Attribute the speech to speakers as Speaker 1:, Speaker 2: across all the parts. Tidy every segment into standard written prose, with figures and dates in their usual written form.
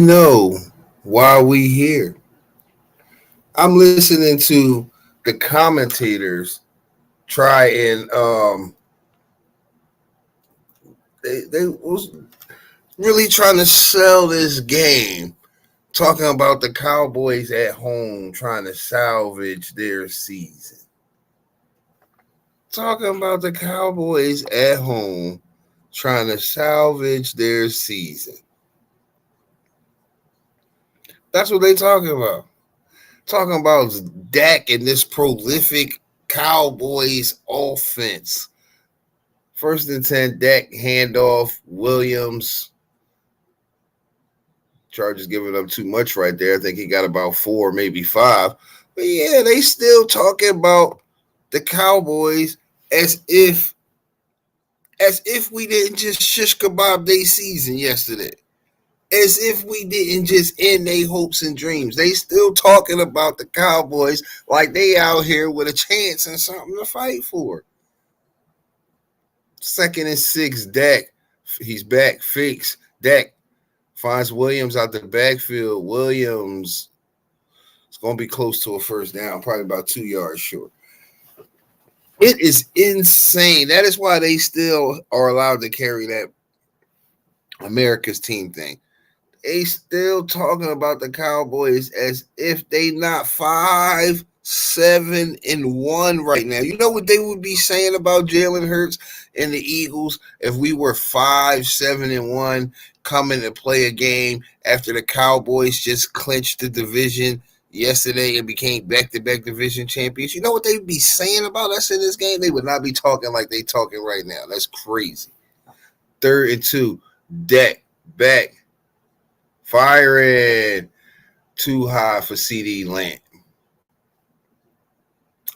Speaker 1: know why we here. I'm listening to the commentators try and they was really trying to sell this game, talking about the Cowboys at home trying to salvage their season. Talking about the Cowboys at home trying to salvage their season. That's what they talking about. Talking about Dak and this prolific Cowboys offense. First and 10, Dak handoff, Williams. Chargers giving up too much right there. I think he got about 4, maybe 5. But yeah, they still talking about the Cowboys as if we didn't just shish kebab their season yesterday. As if we didn't just end their hopes and dreams. They still talking about the Cowboys like they out here with a chance and something to fight for. 2nd and 6, Dak. He's back. Fakes. Dak finds Williams out the backfield. Williams is going to be close to a first down, probably about 2 yards short. It is insane. That is why they still are allowed to carry that America's team thing. They still talking about the Cowboys as if they not 5-7-1 right now. You know what they would be saying about Jalen Hurts and the Eagles if we were 5-7-1 coming to play a game after the Cowboys just clinched the division yesterday and became back-to-back division champions? You know what they would be saying about us in this game? They would not be talking like they talking right now. That's crazy. 3rd and 2, Dak back. Firing too high for CD Lamb.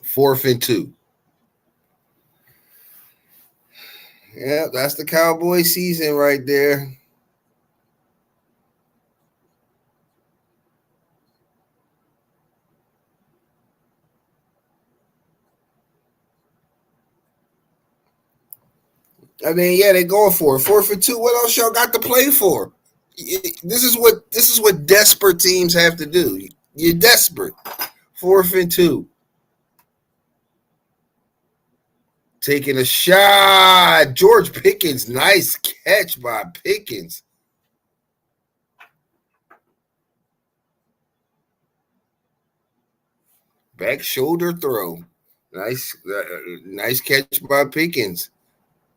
Speaker 1: 4th and 2. Yeah, that's the Cowboy season right there. I mean, yeah, they going for it. 4th and 2. What else y'all got to play for? This is what desperate teams have to do. You're desperate. 4th and 2. Taking a shot. George Pickens. Nice catch by Pickens. Back shoulder throw. Nice catch by Pickens.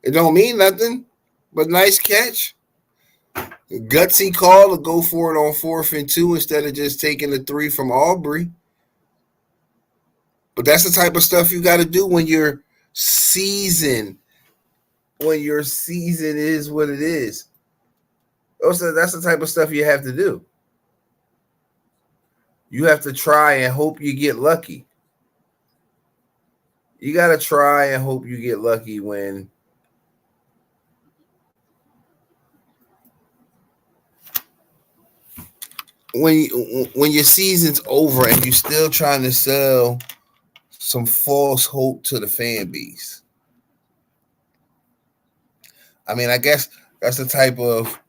Speaker 1: It don't mean nothing, but nice catch. Gutsy call to go for it on 4th and 2 instead of just taking the 3 from Aubrey. But that's the type of stuff you got to do when your season is what it is. Also, that's the type of stuff you have to do. You have to try and hope you get lucky. You got to try and hope you get lucky when your season's over and you're still trying to sell some false hope to the fan base. I mean, I guess that's the type of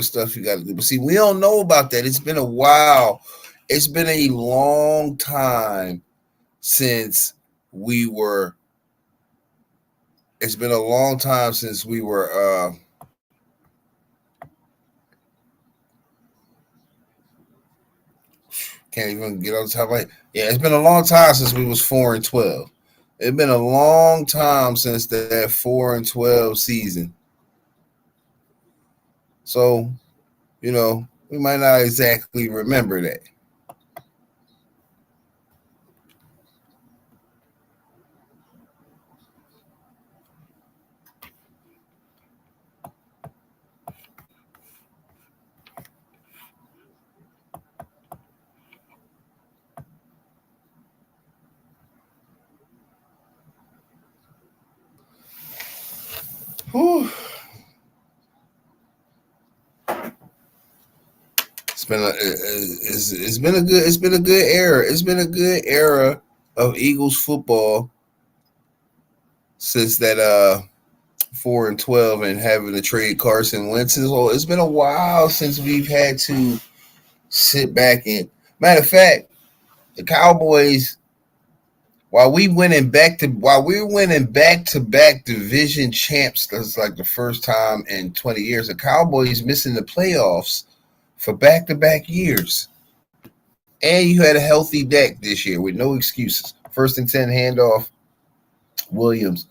Speaker 1: stuff you got to do. But see, we don't know about that. It's been a while. It's been a long time since we were. It's been a long time since we were. Can't even get on top of it. Yeah, it's been a long time since we was 4-12. It's been a long time since that 4-12 season. So, we might not exactly remember that. Whew. It's been a good era. It's been a good era of Eagles football since that 4-12 and having to trade Carson Wentz. So it's been a while since we've had to sit back and. Matter of fact, the Cowboys, while we're winning back to back division champs, that's like the first time in 20 years. The Cowboys missing the playoffs for back to back years. And you had a healthy deck this year with no excuses. 1st and 10 handoff, Williams.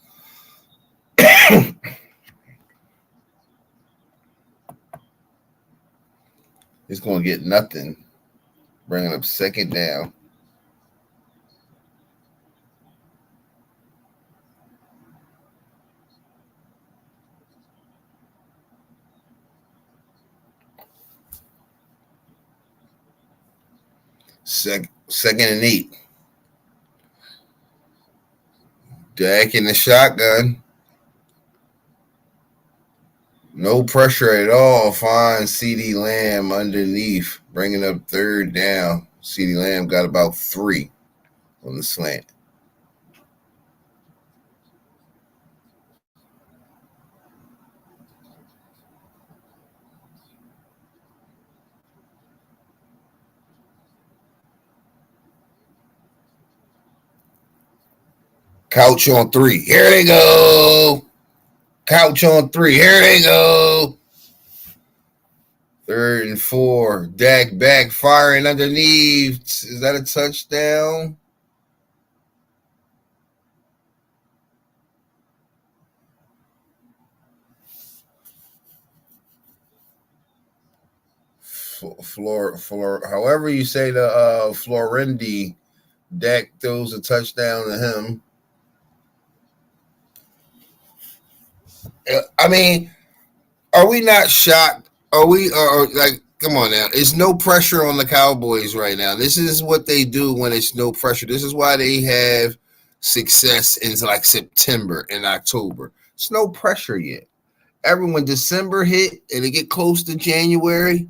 Speaker 1: It's going to get nothing. Bringing up 2nd down. Second and 8. Dak in the shotgun. No pressure at all. Finds CeeDee Lamb underneath. Bringing up 3rd down. CeeDee Lamb got about 3 on the slant. Couch on 3. Here they go. Couch on 3. Here they go. 3rd and 4. Dak back firing underneath. Is that a touchdown? However you say the Florendi, Dak throws a touchdown to him. I mean, are we not shocked? Are we like, come on now? It's no pressure on the Cowboys right now. This is what they do when it's no pressure. This is why they have success in like September and October. It's no pressure yet. When December hit and they get close to January,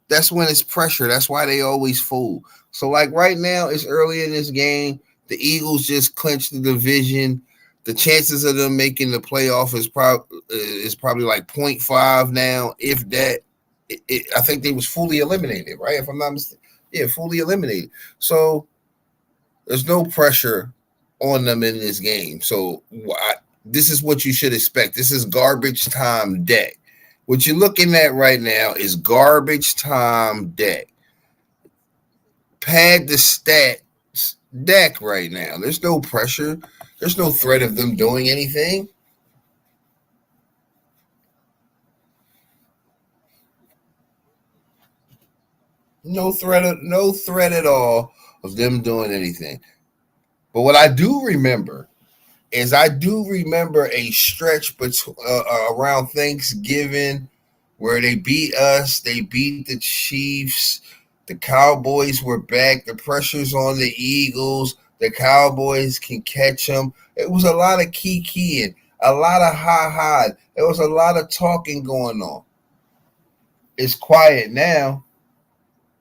Speaker 1: that's when it's pressure. That's why they always fold. So like right now, it's early in this game. The Eagles just clinched the division. The chances of them making the playoff is probably like 0.5 now, if that. I think they was fully eliminated, right? If I'm not mistaken. Yeah, fully eliminated. So there's no pressure on them in this game. So this is what you should expect. This is garbage time Dak. What you're looking at right now is garbage time Dak. Pad the stats Dak right now. There's no pressure. There's no threat of them doing anything. No threat at all of them doing anything. But what I do remember is a stretch around Thanksgiving where they beat us. They beat the Chiefs. The Cowboys were back. The pressure's on the Eagles. The Cowboys can catch them. It was a lot of keying, a lot of ha. There was a lot of talking going on. It's quiet now.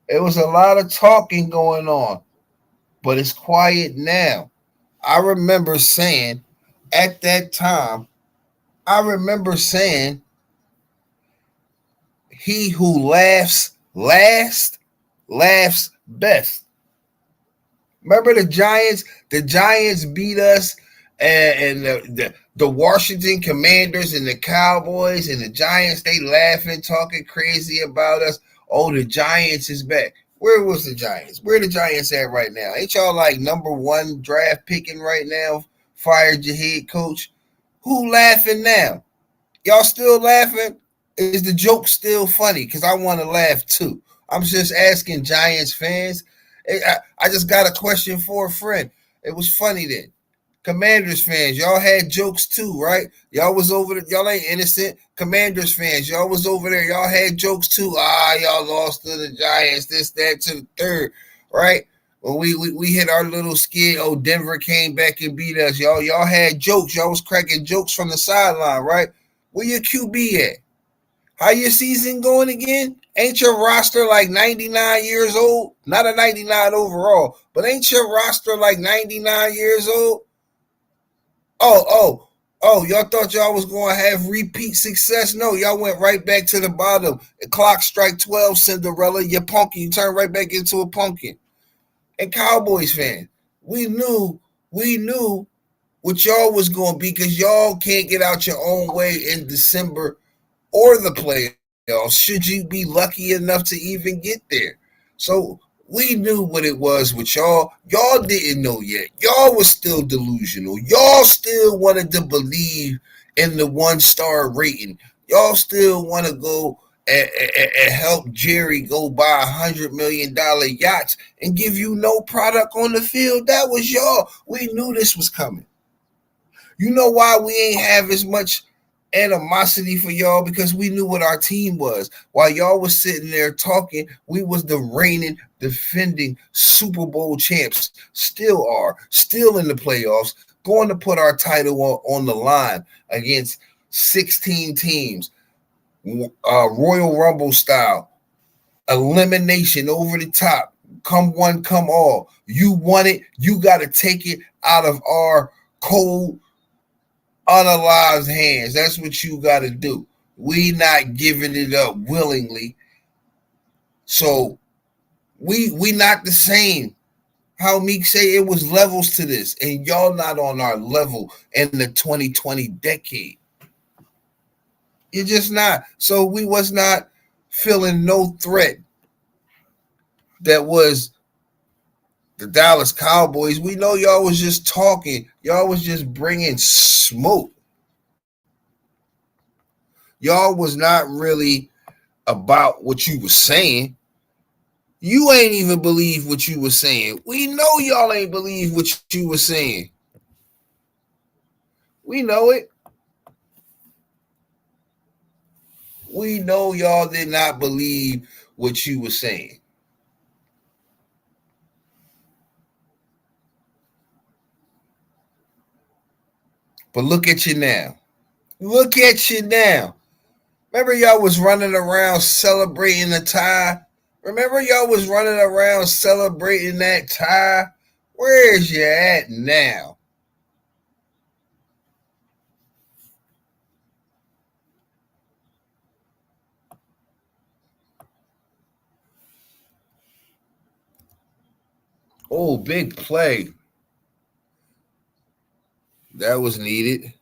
Speaker 1: It was a lot of talking going on, but it's quiet now. I remember saying at that time, he who laughs last laughs best. Remember the Giants? The Giants beat us, and the Washington Commanders and the Cowboys and the Giants, they laughing, talking crazy about us. Oh, the Giants is back. Where was the Giants? Where the Giants at right now? Ain't y'all like number 1 draft picking right now? Fired your head coach. Who laughing now? Y'all still laughing? Is the joke still funny? Because I want to laugh too. I'm just asking Giants fans. I just got a question for a friend. It was funny then. Commanders fans, y'all had jokes too, right? Y'all was over there. Y'all ain't innocent. Commanders fans, y'all was over there. Y'all had jokes too. Y'all lost to the Giants, this, that, to the third, right? When we hit our little skid, Denver came back and beat us. Y'all had jokes. Y'all was cracking jokes from the sideline, right? Where your QB at? How your season going again? Ain't your roster like 99 years old? Not a 99 overall, but ain't your roster like 99 years old? Oh, y'all thought y'all was going to have repeat success? No, y'all went right back to the bottom. The clock strike 12, Cinderella. You pumpkin. You turn right back into a pumpkin. And Cowboys fan, we knew what y'all was going to be because y'all can't get out your own way in December or the playoffs should you be lucky enough to even get there. So we knew what it was with y'all. Y'all didn't know yet. Y'all was still delusional. Y'all still wanted to believe in the 1 star rating. Y'all still want to go and help Jerry go buy $100 million yachts and give you no product on the field. That was y'all. We knew this was coming. You know why we ain't have as much animosity for y'all? Because we knew what our team was. While y'all was sitting there talking, we was the reigning, defending Super Bowl champs. Still are. Still in the playoffs. Going to put our title on the line against 16 teams. Royal Rumble style. Elimination over the top. Come one, come all. You want it. You got to take it out of our cold unalive hands. That's what you got to do. We not giving it up willingly. So we not the same. How Meek say it was levels to this, and y'all not on our level in the 2020 decade. You're just not. So we was not feeling no threat that was the Dallas Cowboys. We know y'all was just talking. Y'all was just bringing smoke. Y'all was not really about what you was saying. You ain't even believe what you was saying. We know y'all ain't believe what you was saying. We know it. We know y'all did not believe what you was saying. But look at you now. Look at you now. Remember y'all was running around celebrating the tie? Remember y'all was running around celebrating that tie? Where's you at now? Oh, big play. That was needed.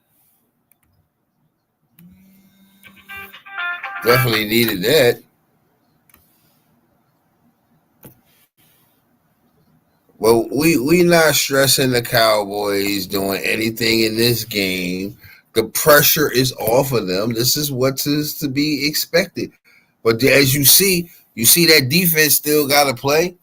Speaker 1: Definitely needed that. Well, we not stressing the Cowboys doing anything in this game. The pressure is off of them. This is what is to be expected. But as you see that defense still got to play.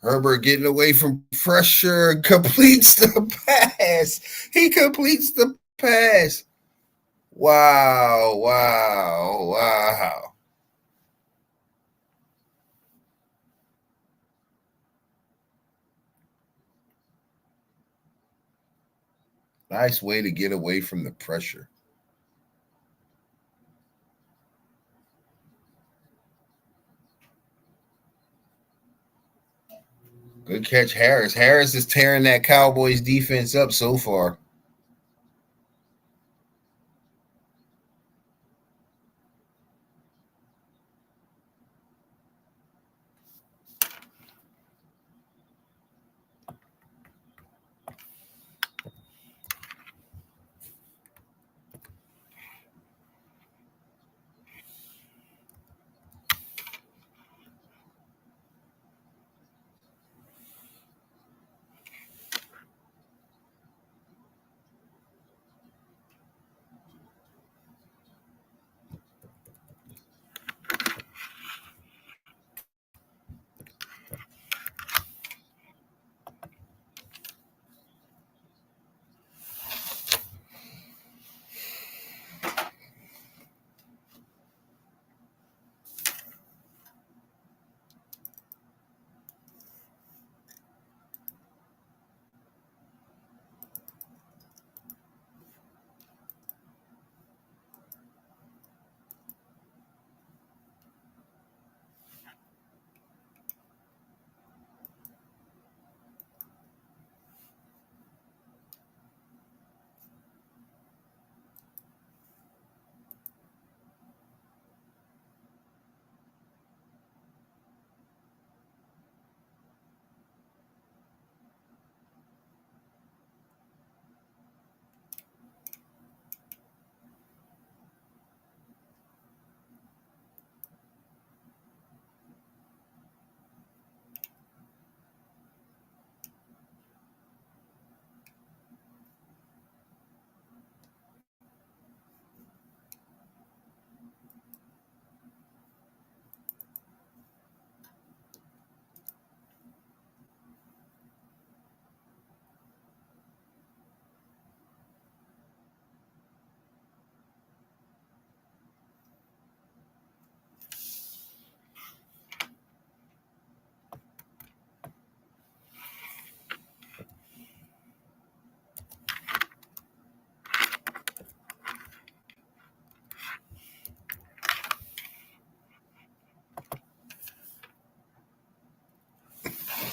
Speaker 1: Herbert getting away from pressure completes the pass. He completes the pass. Wow, wow, wow. Nice way to get away from the pressure. Good catch, Harris. Harris is tearing that Cowboys defense up so far.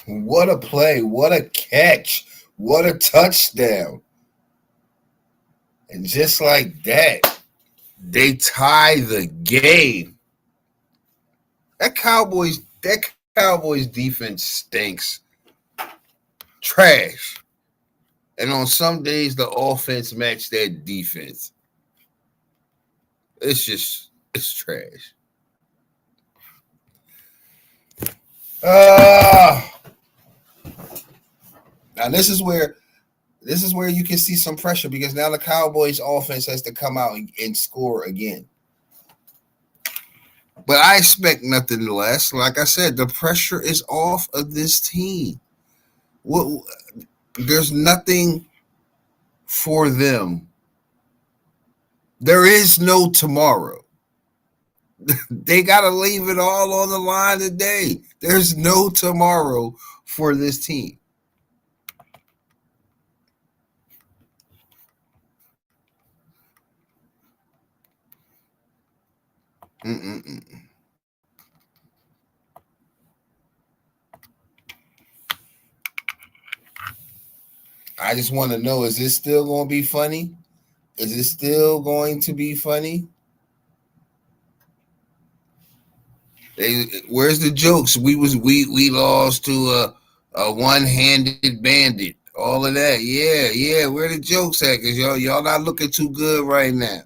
Speaker 1: What a play. What a catch. What a touchdown. And just like that, they tie the game. That Cowboys defense stinks. Trash. And on some days the offense matched that defense. It's trash. Uh Now this is where you can see some pressure because now the Cowboys offense has to come out and score again. But I expect nothing less. Like I said, the pressure is off of this team. What There's nothing for them. There is no tomorrow. They got to leave it all on the line today. There's no tomorrow for this team. Mm-mm-mm. I just want to know, is this still going to be funny? Is it still going to be funny? Where's the jokes? We lost to a one-handed bandit. All of that. Yeah. Where the jokes at? Cause y'all not looking too good right now.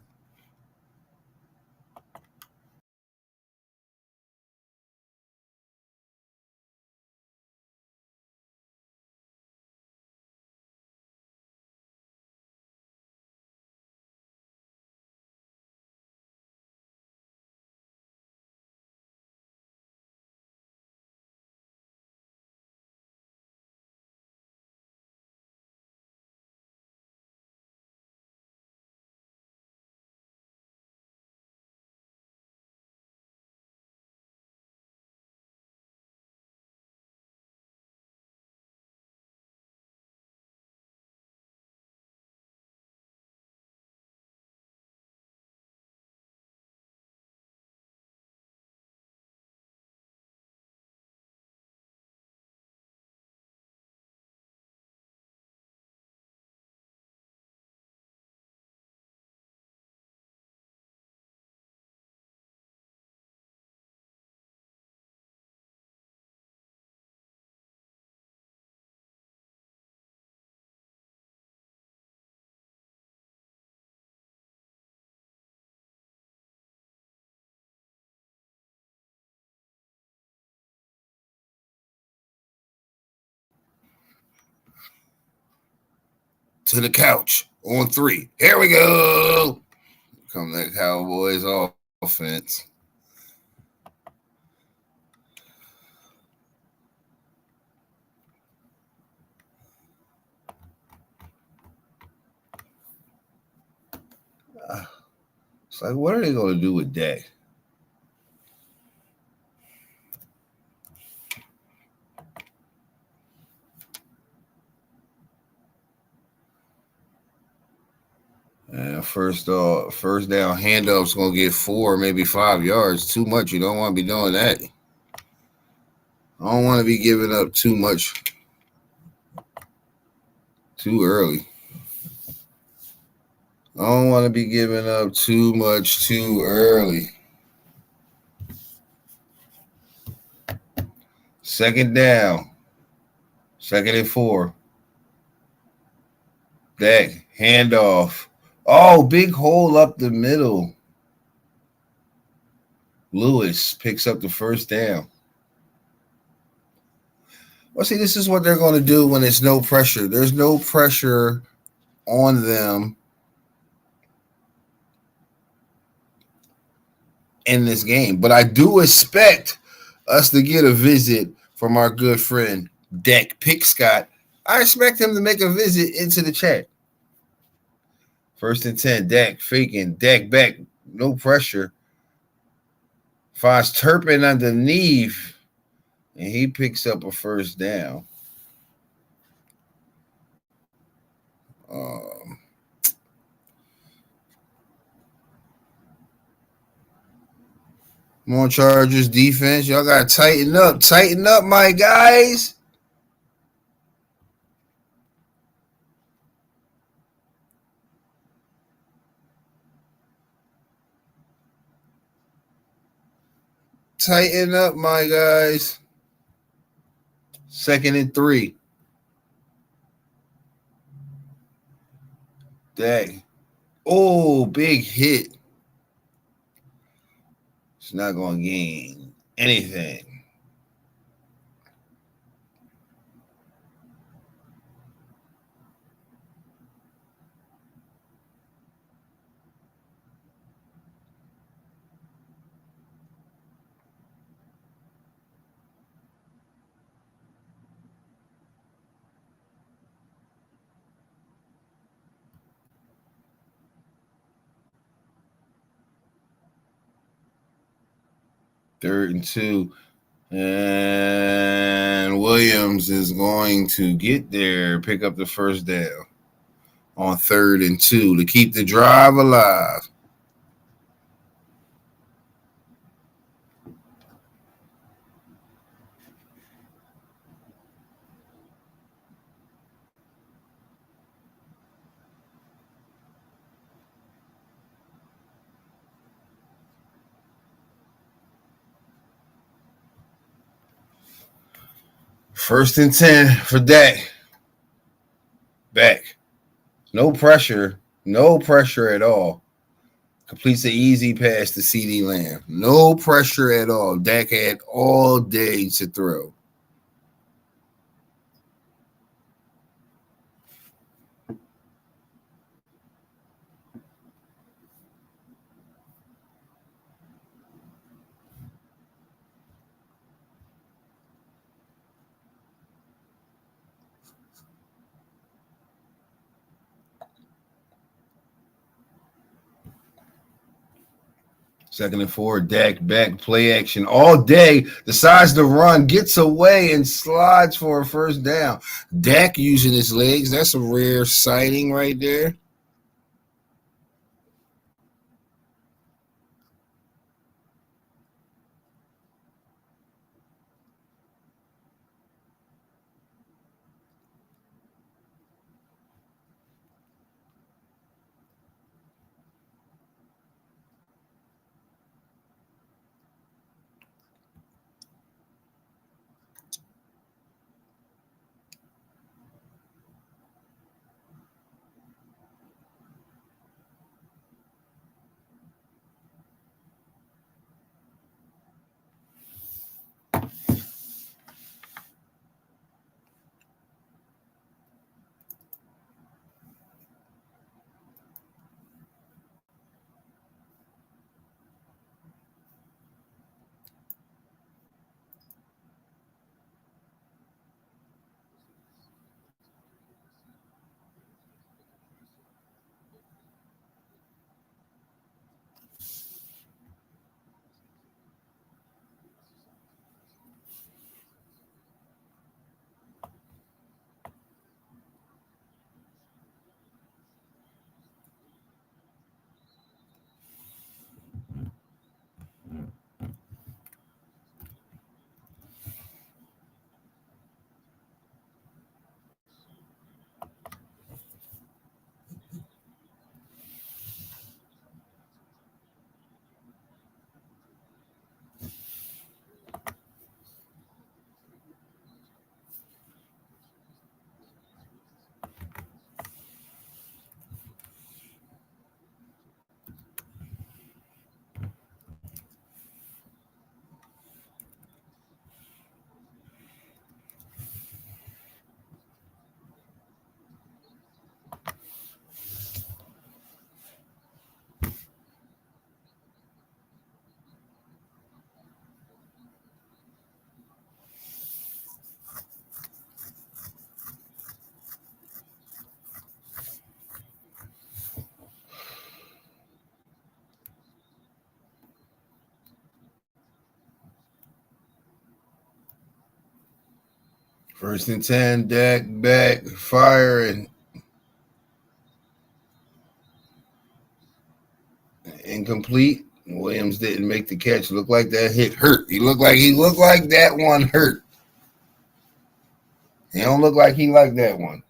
Speaker 1: To the couch on 3. Here we go. Come that Cowboys offense. It's like, what are they going to do with Dak? And first down handoff's gonna get 4, maybe 5 yards. Too much. You don't want to be doing that. I don't want to be giving up too much too early. I don't want to be giving up too much too early. Second down. 2nd and 4. Dak, handoff. Oh, big hole up the middle. Lewis picks up the first down. Well, see, this is what they're going to do when it's no pressure. There's no pressure on them in this game. But I do expect us to get a visit from our good friend, Dak Pickscott. I expect him to make a visit into the chat. 1st and 10, Dak faking, Dak back, no pressure. Finds Turpin underneath, and he picks up a first down. Come on, Chargers defense. Y'all got to tighten up. Tighten up, my guys. Tighten up, my guys. 2nd and 3. Dak. Oh, big hit. It's not going to gain anything. Third and 2. And Williams is going to get there, pick up the first down on 3rd and 2 to keep the drive alive. First and 10 for Dak. Back. No pressure. No pressure at all. Completes an easy pass to CeeDee Lamb. No pressure at all. Dak had all day to throw. Second and 4, Dak back, play action all day. Decides to run, gets away, and slides for a first down. Dak using his legs. That's a rare sighting right there. First and 10, Dak back, firing. Incomplete. Williams didn't make the catch. Looked like that hit hurt. He looked like that one hurt. He don't look like he liked that one.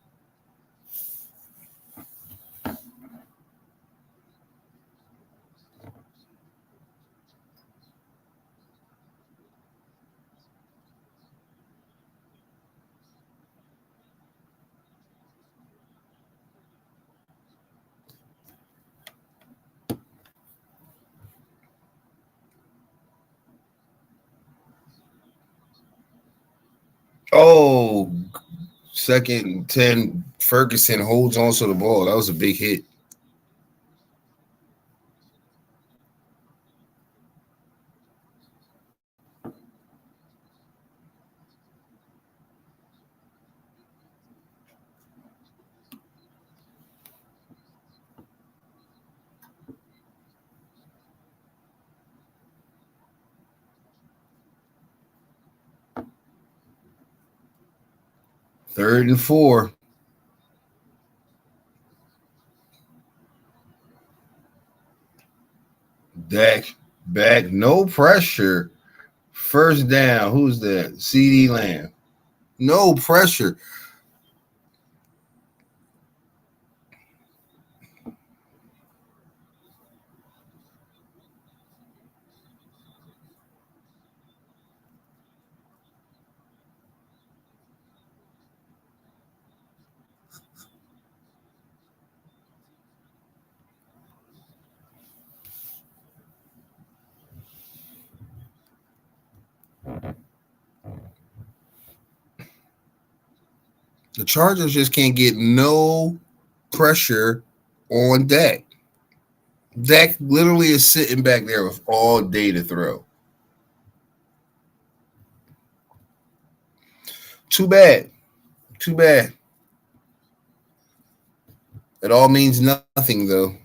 Speaker 1: Oh, second and 10. Ferguson holds on to the ball. That was a big hit. Third and 4. Dak back, no pressure. First down. Who's that? CD Lamb. No pressure. The Chargers just can't get no pressure on Dak. Dak literally is sitting back there with all day to throw. Too bad. Too bad. It all means nothing, though.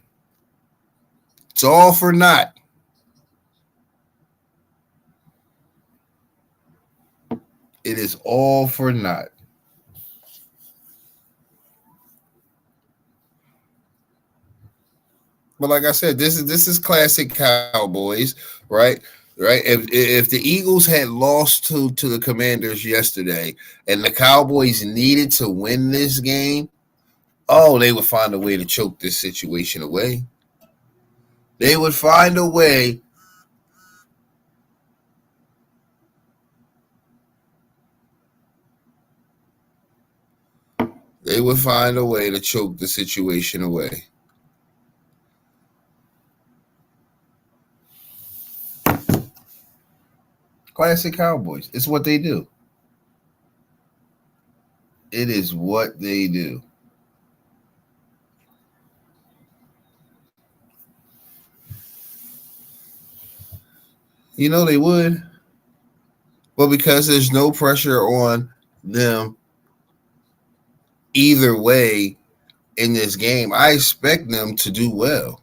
Speaker 1: It's all for naught. It is all for naught. But like I said, this is classic Cowboys, right? Right. If the Eagles had lost to the Commanders yesterday, and the Cowboys needed to win this game, oh, they would find a way to choke this situation away. They would find a way. They would find a way to choke the situation away. Classic Cowboys. It's what they do. It is what they do. You know they would. Well, because there's no pressure on them either way in this game, I expect them to do well.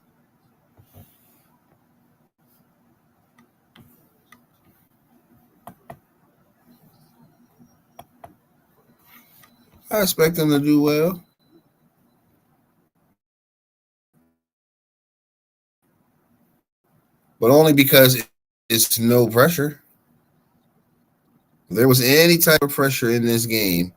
Speaker 1: I expect them to do well. But only because it's no pressure. If there was any type of pressure in this game,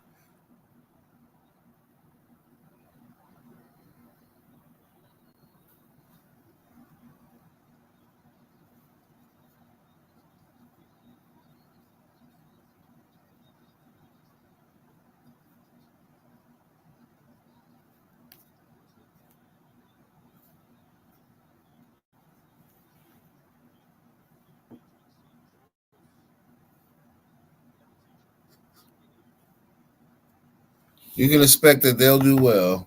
Speaker 1: you can expect that they'll do well.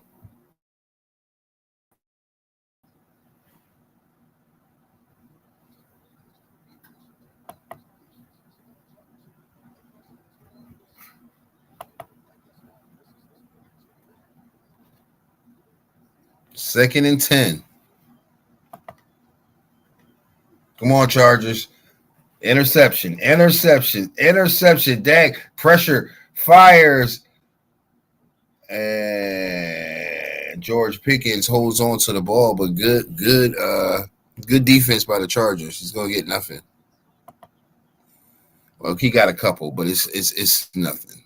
Speaker 1: Second and 10. Come on, Chargers. Interception. Dak pressure fires. And George Pickens holds on to the ball, but good defense by the Chargers. He's gonna get nothing. Well, he got a couple, but it's nothing.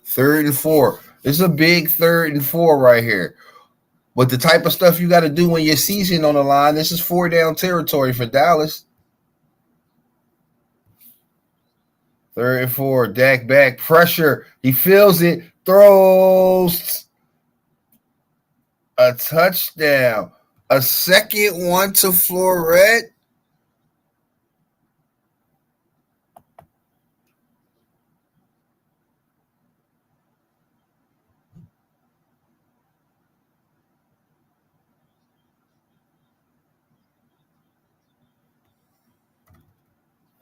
Speaker 1: Third and 4. This is a big 3rd and 4 right here. But the type of stuff you got to do when your season on the line, this is 4-down territory for Dallas. 3rd and 4. Dak back. Pressure. He feels it. Throws a touchdown. A second one to Florette.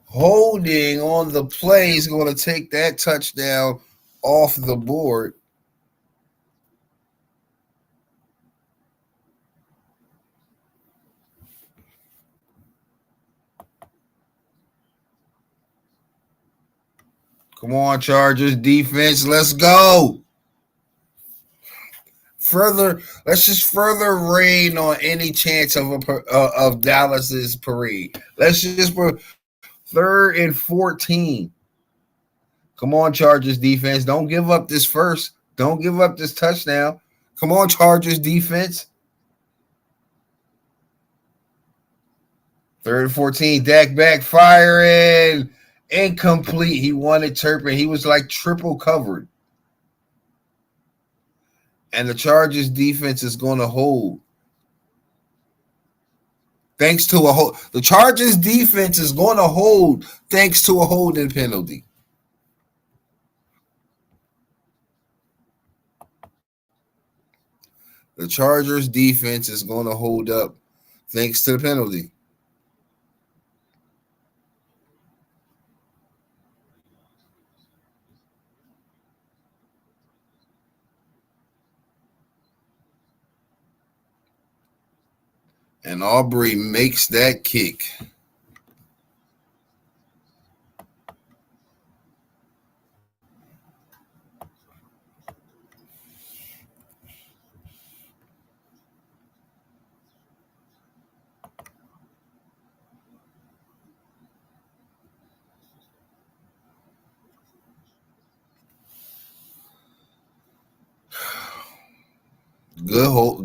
Speaker 1: Holding on the play is going to take that touchdown off the board. Come on, Chargers defense, let's go. Let's just further rain on any chance of Dallas's parade. Let's just put 3rd and 14. Come on, Chargers defense. Don't give up this first. Don't give up this touchdown. Come on, Chargers defense. 3rd and 14. Dak back firing. Incomplete. He wanted Turpin. He was like triple covered. And the Chargers defense is going to hold. Thanks to a hold. The Chargers defense is going to hold thanks to a holding penalty. The Chargers defense is going to hold up thanks to the penalty. And Aubrey makes that kick.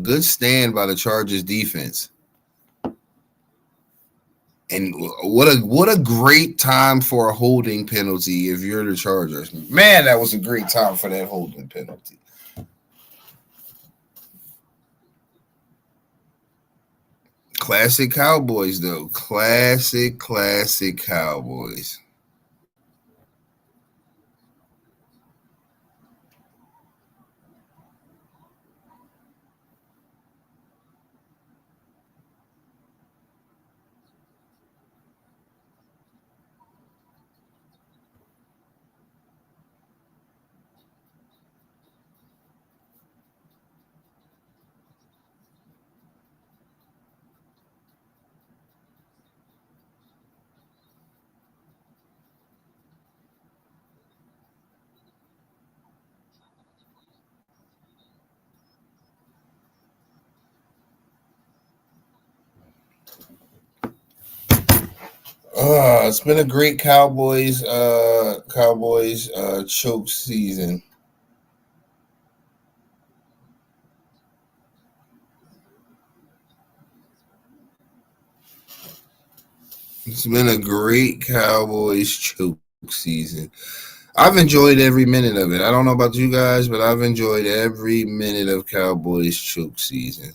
Speaker 1: Good stand by the Chargers defense. And what a great time for a holding penalty if you're the Chargers. Man, that was a great time for that holding penalty. Classic Cowboys, though. Classic Cowboys. It's been a great Cowboys choke season. It's been a great Cowboys choke season. I've enjoyed every minute of it. I don't know about you guys, but I've enjoyed every minute of Cowboys choke season.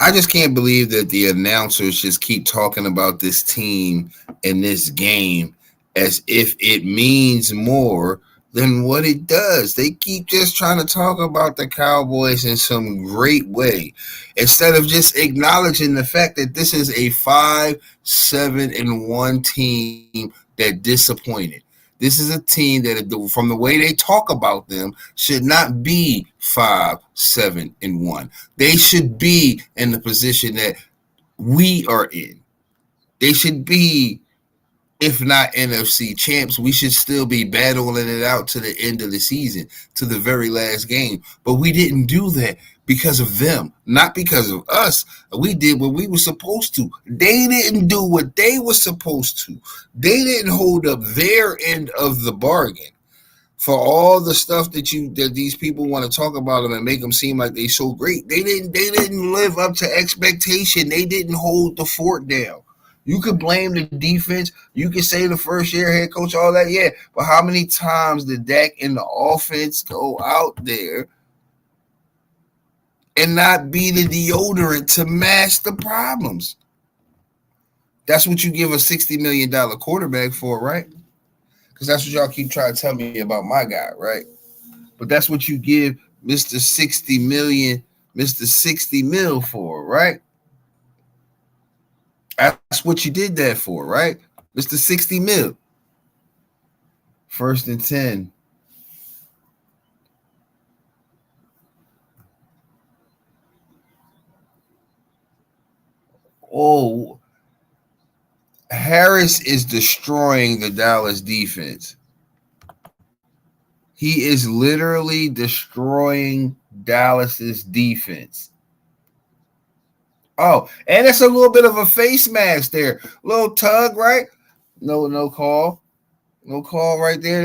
Speaker 1: I just can't believe that the announcers just keep talking about this team and this game as if it means more than what it does. They keep just trying to talk about the Cowboys in some great way instead of just acknowledging the fact that this is a 5-7-1 team that disappointed. This is a team that, from the way they talk about them, should not be 5-7-1. They should be in the position that we are in. They should be, if not NFC champs, we should still be battling it out to the end of the season, to the very last game. But we didn't do that because of them, not because of us. We did what we were supposed to. They didn't do what they were supposed to. They didn't hold up their end of the bargain. For all the stuff that these people want to talk about them and make them seem like they so great, they didn't live up to expectation. They didn't hold the fort down. You could blame the defense. You could say the first year head coach, all that, yeah. But how many times did Dak and the offense go out there and not be the deodorant to mask the problems? That's what you give a $60 million quarterback for, right? Because that's what y'all keep trying to tell me about my guy, right? But that's what you give Mr. 60 million, Mr. 60 mil for, right? That's what you did that for, right? Mr. 60 mil. 1st and 10. Oh, Harris is destroying the Dallas defense. He is literally destroying Dallas's defense. Oh, and it's a little bit of a face mask there. Little tug, right? No call. No call right there.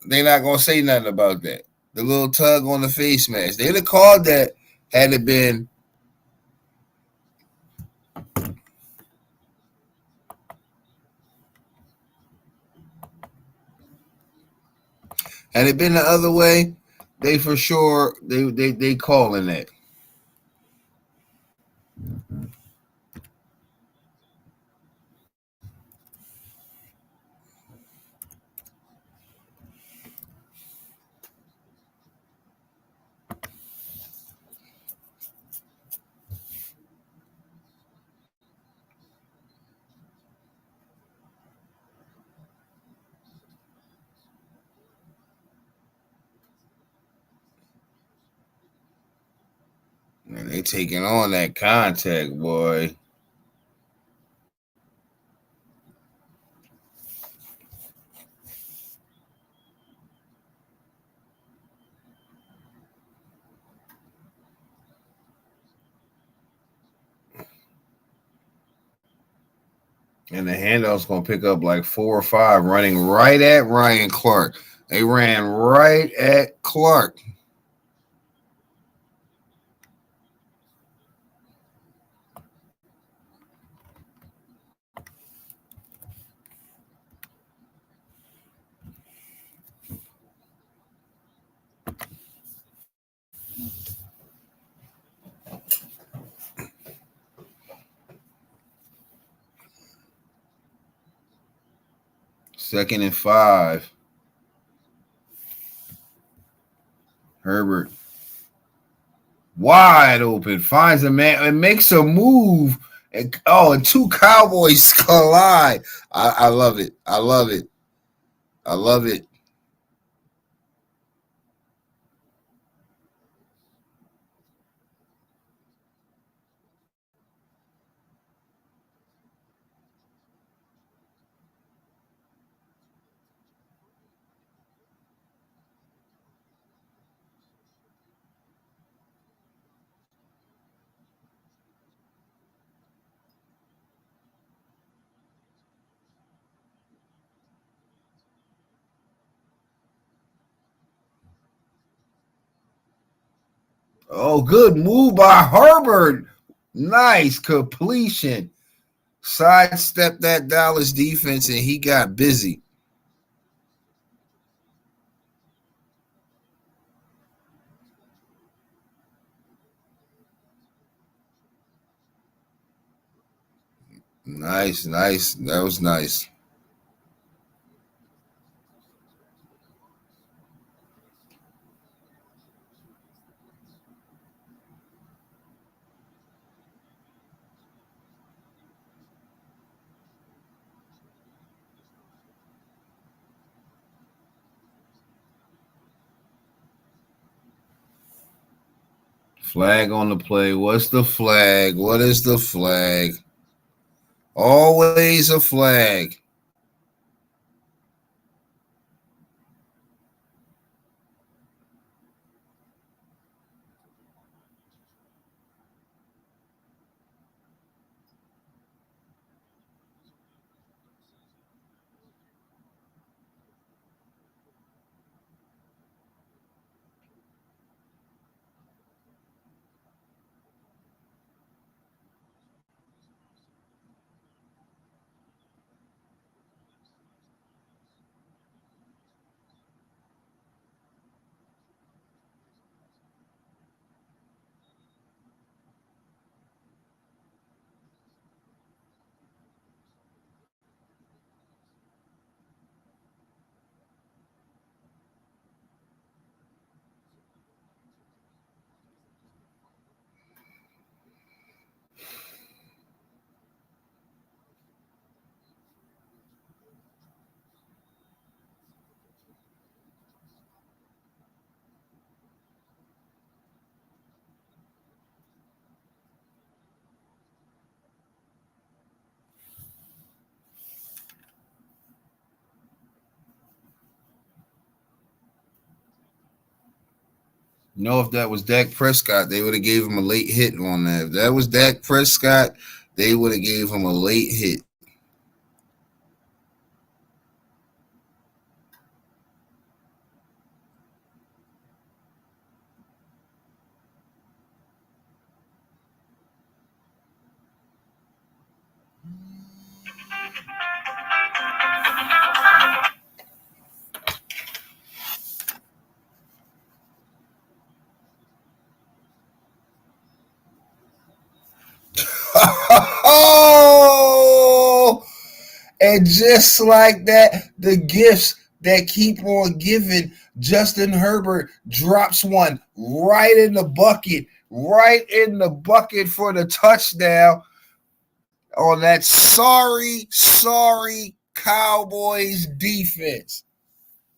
Speaker 1: They're not gonna say nothing about that. The little tug on the face mask. They'd have called that had it been the other way. They for sure they calling that. And they taking on that contact, boy. And the handoff's gonna pick up like 4 or 5, running right at Ryan Clark. They ran right at Clark. Second and 5. Herbert wide open, finds a man and makes a move. And 2 Cowboys collide. I love it. I love it. I love it. Oh, good move by Herbert. Nice completion. Sidestepped that Dallas defense and he got busy. Nice. That was nice. Flag on the play. What's the flag? What is the flag? Always a flag. No, if that was Dak Prescott, they would have gave him a late hit on that. If that was Dak Prescott, they would have gave him a late hit. Oh, and just like that, the gifts that keep on giving. Justin Herbert drops one right in the bucket for the touchdown on that sorry Cowboys defense.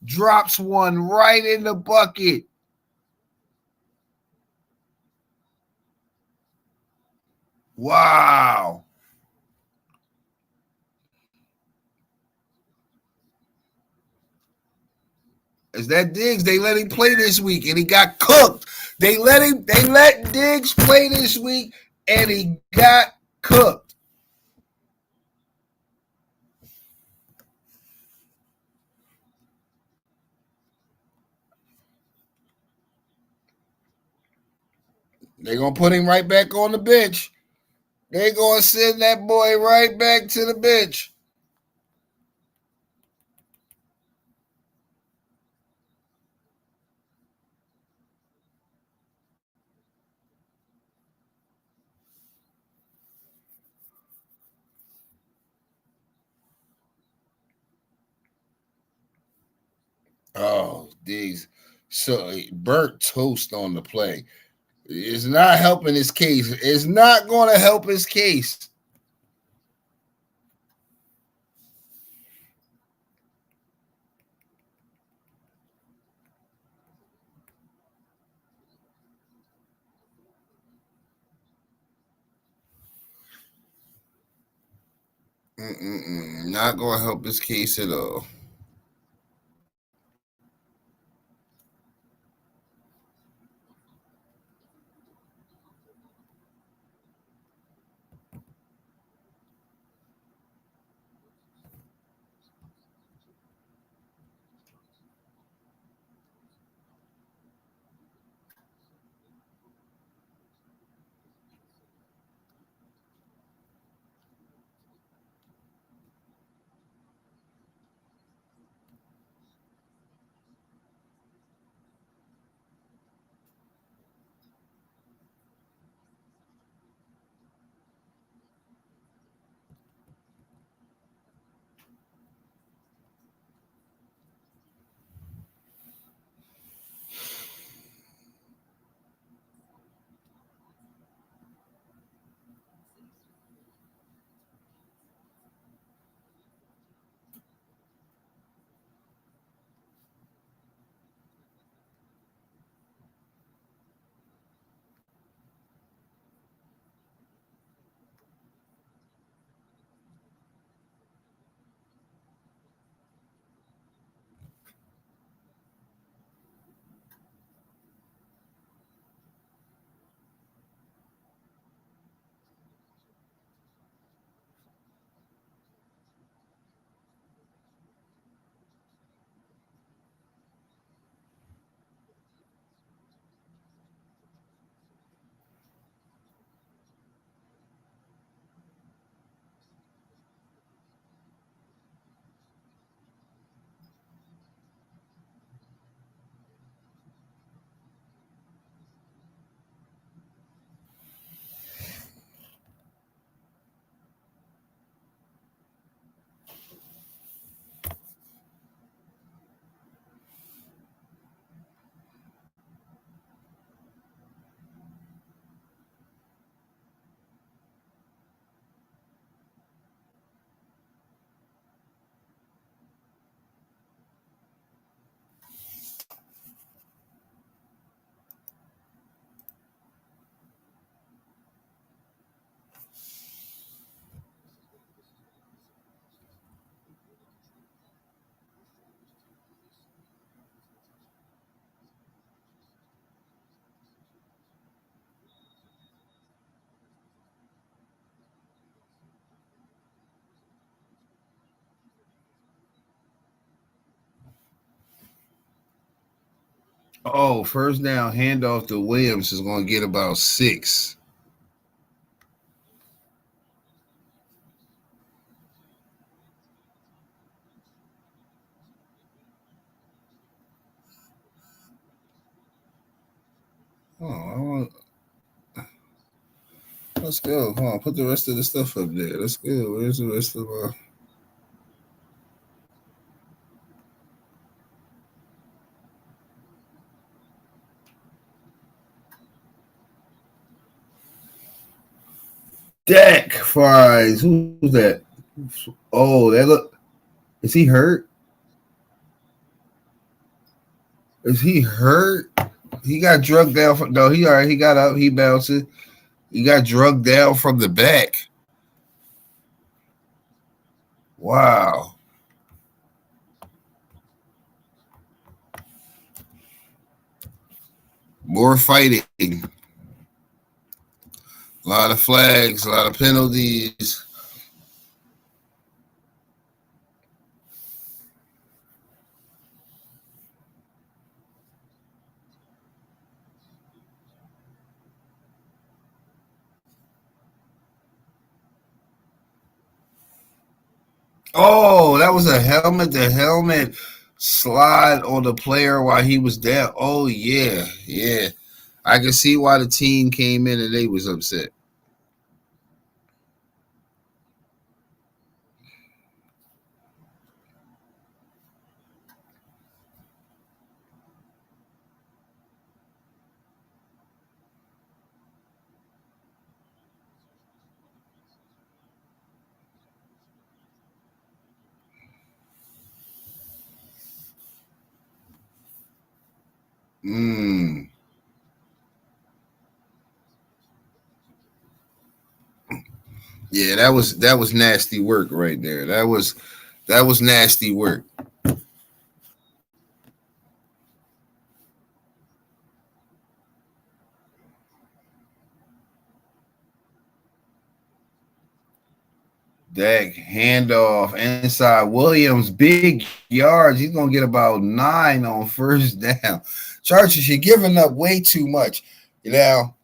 Speaker 1: Drops one right in the bucket. Wow. Is that Diggs? They let him play this week and he got cooked. They let Diggs play this week and he got cooked. They're gonna put him right back on the bench. They're gonna send that boy right back to the bench. Oh, Diggs. So burnt toast on the play. It's not helping his case. It's not gonna help his case. Not gonna help his case at all. Oh, first down handoff to Williams is going to get about 6. Oh, let's go. Hold on, put the rest of the stuff up there. Let's go. Where's the rest of Dak Fries? Who's that? Oh, that look. Is he hurt? Is he hurt? He got drugged down. No, he all right. He got up. He bouncing. He got drugged down from the back. Wow. More fighting. A lot of flags. A lot of penalties. Oh, that was a helmet to helmet slide on the player while he was down. Oh yeah, yeah. I can see why the team came in and they was upset. Mm. Yeah, that was nasty work right there. That was nasty work. Dak handoff inside Williams, big yards. He's gonna get about 9 on first down. Chargers, you're giving up way too much. You know,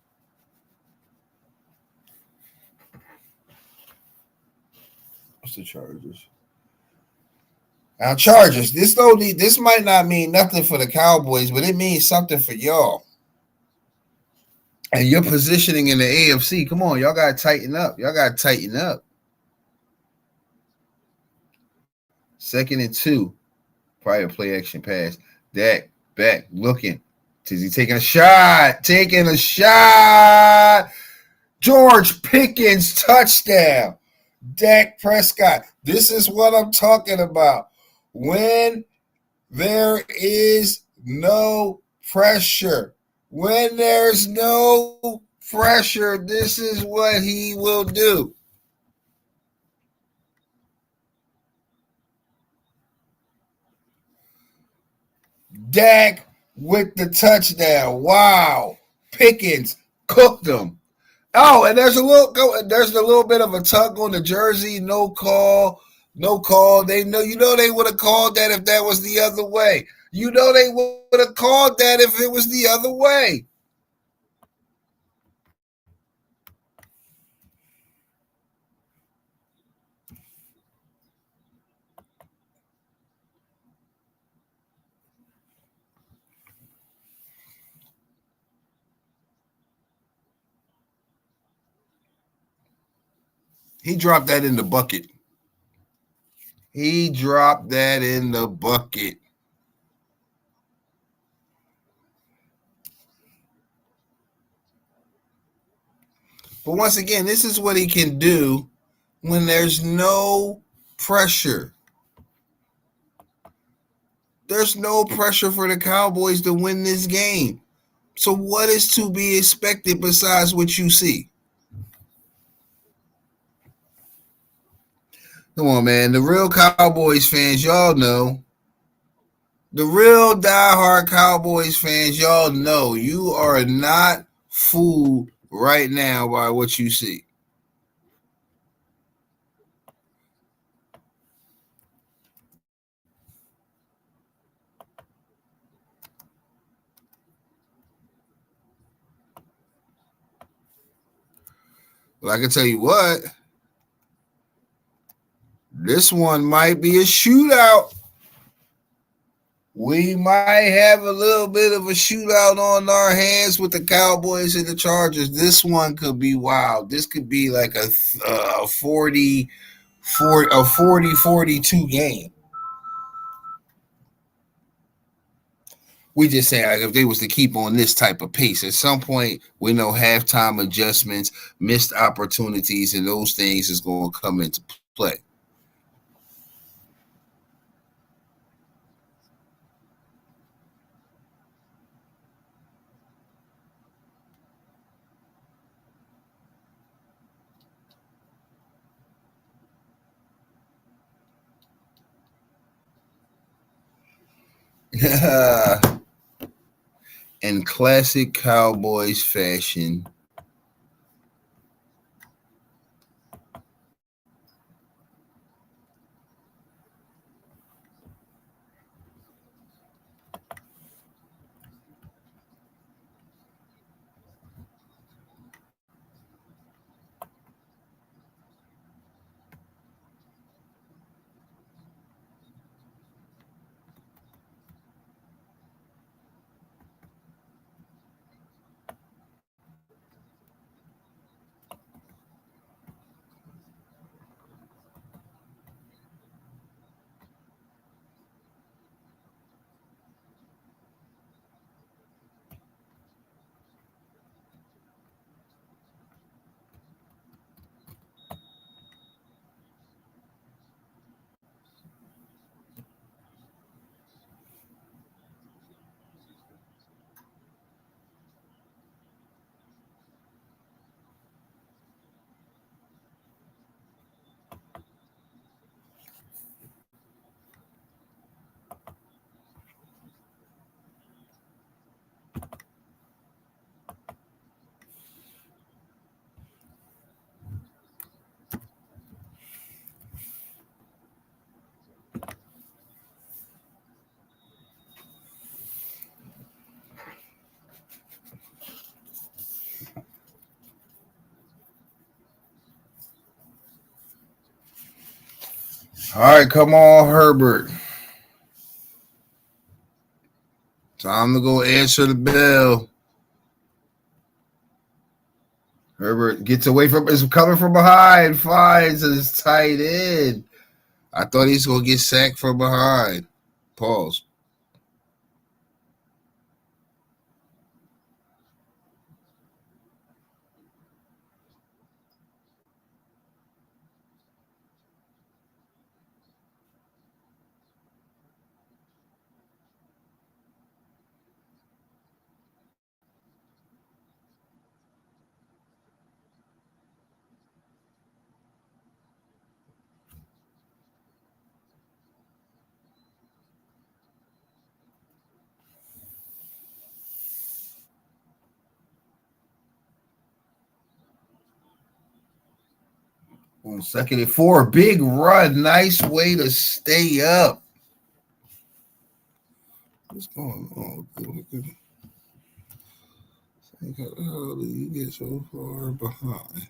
Speaker 1: what's the Chargers? Now, Chargers, this might not mean nothing for the Cowboys, but it means something for y'all. And your positioning in the AFC. Come on, y'all gotta tighten up. Y'all gotta tighten up. 2nd and 2. Prior play action pass. Dak back looking. Is he taking a shot? Taking a shot. George Pickens touchdown. Dak Prescott. This is what I'm talking about. When there is no pressure. When there's no pressure, this is what he will do. Dak with the touchdown. Wow. Pickens cooked him. Oh, and there's a little bit of a tug on the jersey. No call. No call. They know they would have called that if that was the other way. They would have called that if it was the other way. He dropped that in the bucket. He dropped that in the bucket. But once again, this is what he can do when there's no pressure. There's no pressure for the Cowboys to win this game. So what is to be expected besides what you see? Come on, man. The real Cowboys fans, y'all know. The real diehard Cowboys fans, y'all know you are not fooled right now by what you see. But I can tell you what, this one might be a shootout. We might have a little bit of a shootout on our hands with the Cowboys and the Chargers. This one could be wild. This could be like a 42 game. We just saying like if they was to keep on this type of pace, at some point we know halftime adjustments, missed opportunities, and those things is going to come into play. In classic Cowboys fashion, all right, come on, Herbert. Time to go answer the bell. Herbert gets away from, is coming from behind, finds his tight end. I thought he's going to get sacked from behind. Pause. On 2nd and 4, big run. Nice way to stay up. What's going on? How did you get so far behind?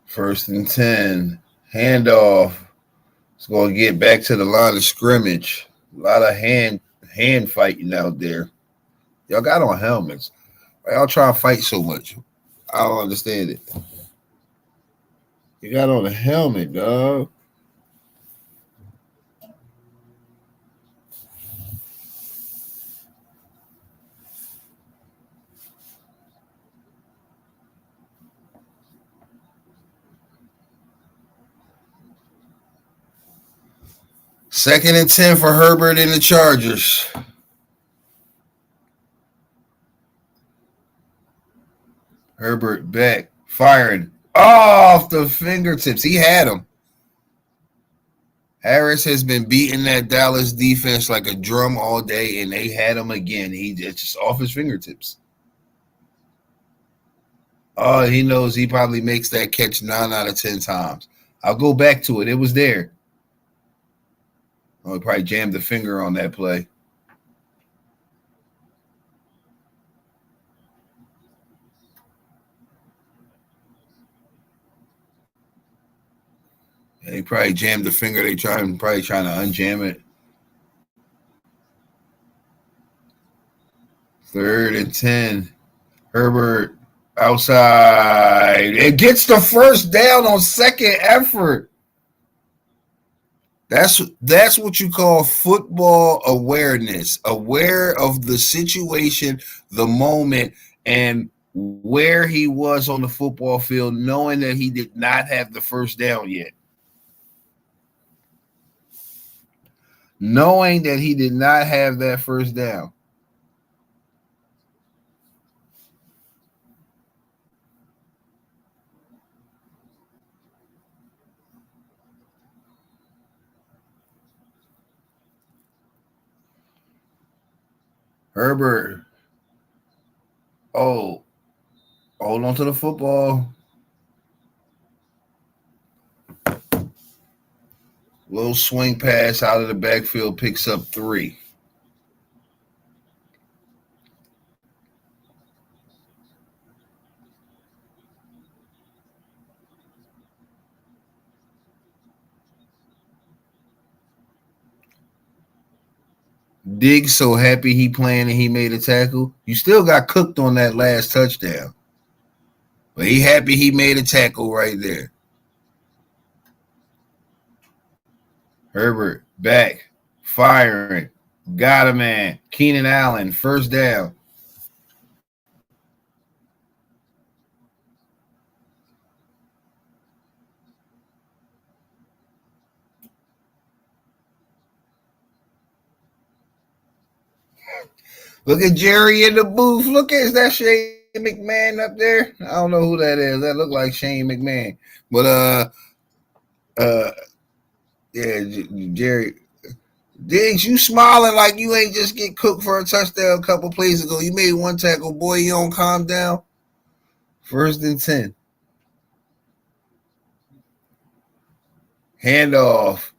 Speaker 1: First and 10. Handoff. It's going to get back to the line of scrimmage. A lot of hand fighting out there. Y'all got on helmets. Why y'all try to fight so much? I don't understand it. You got on a helmet, dog. Second and 10 for Herbert and the Chargers. Herbert back, firing off the fingertips. He had him. Harris has been beating that Dallas defense like a drum all day, and they had him again. It's just off his fingertips. Oh, he knows he probably makes that catch 9 out of 10 times. I'll go back to it. It was there. Oh, he probably jammed the finger on that play. And he probably jammed the finger. Probably trying to unjam it. 3rd and 10. Herbert outside. It gets the first down on second effort. That's what you call football awareness. Aware of the situation, the moment, and where he was on the football field, knowing that he did not have the first down yet. Knowing that he did not have that first down. Herbert. Oh, hold on to the football. Little swing pass out of the backfield, picks up 3. Diggs so happy he playing and he made a tackle. You still got cooked on that last touchdown. But he happy he made a tackle right there. Herbert back, firing. Got a man. Keenan Allen, first down. Look at Jerry in the booth. Look at that Shane McMahon up there. I don't know who that is. That look like Shane McMahon. But yeah, Jerry. Diggs, you smiling like you ain't just get cooked for a touchdown a couple plays ago. You made one tackle. Boy, you don't calm down. 1st and 10. Handoff.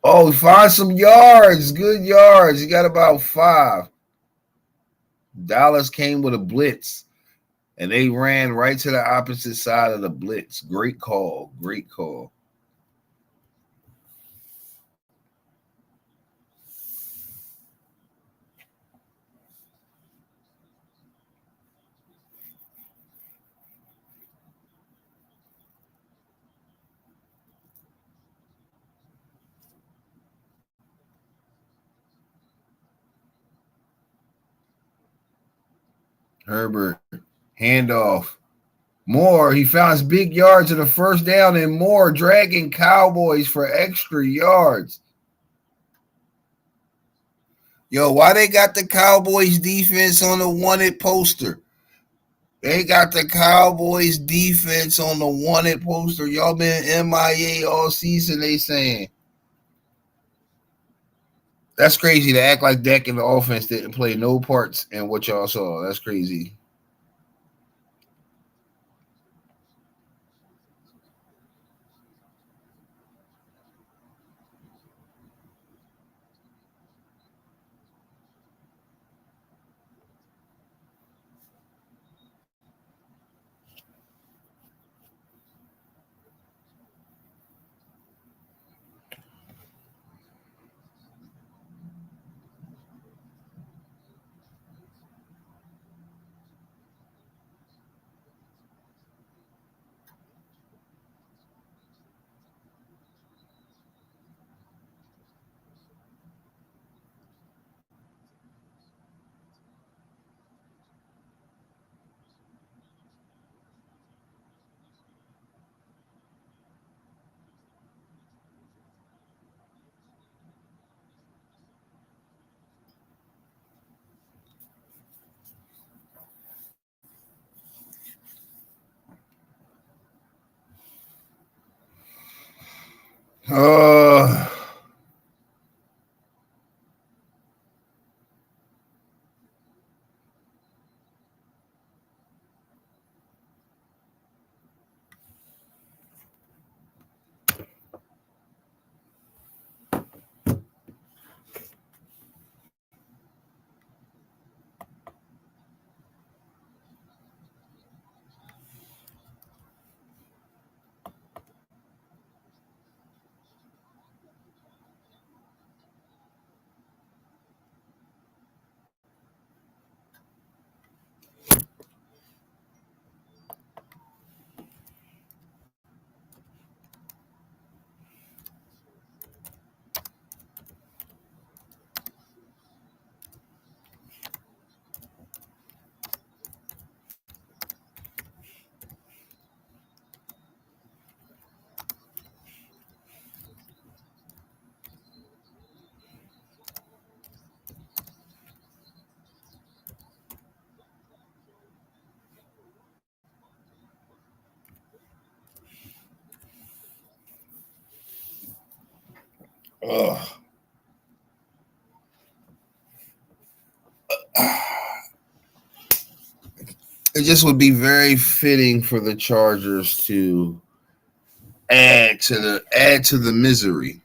Speaker 1: Oh, find some yards. Good yards. He got about 5. Dallas came with a blitz, and they ran right to the opposite side of the blitz. Great call. Great call. Herbert, handoff. Moore, he found big yards in the first down, and Moore dragging Cowboys for extra yards. Yo, why they got the Cowboys defense on the wanted poster? They got the Cowboys defense on the wanted poster. Y'all been MIA all season, they saying. That's crazy to act like Dak and the offense didn't play no parts in what y'all saw. That's crazy. Ugh. It just would be very fitting for the Chargers to add to the misery.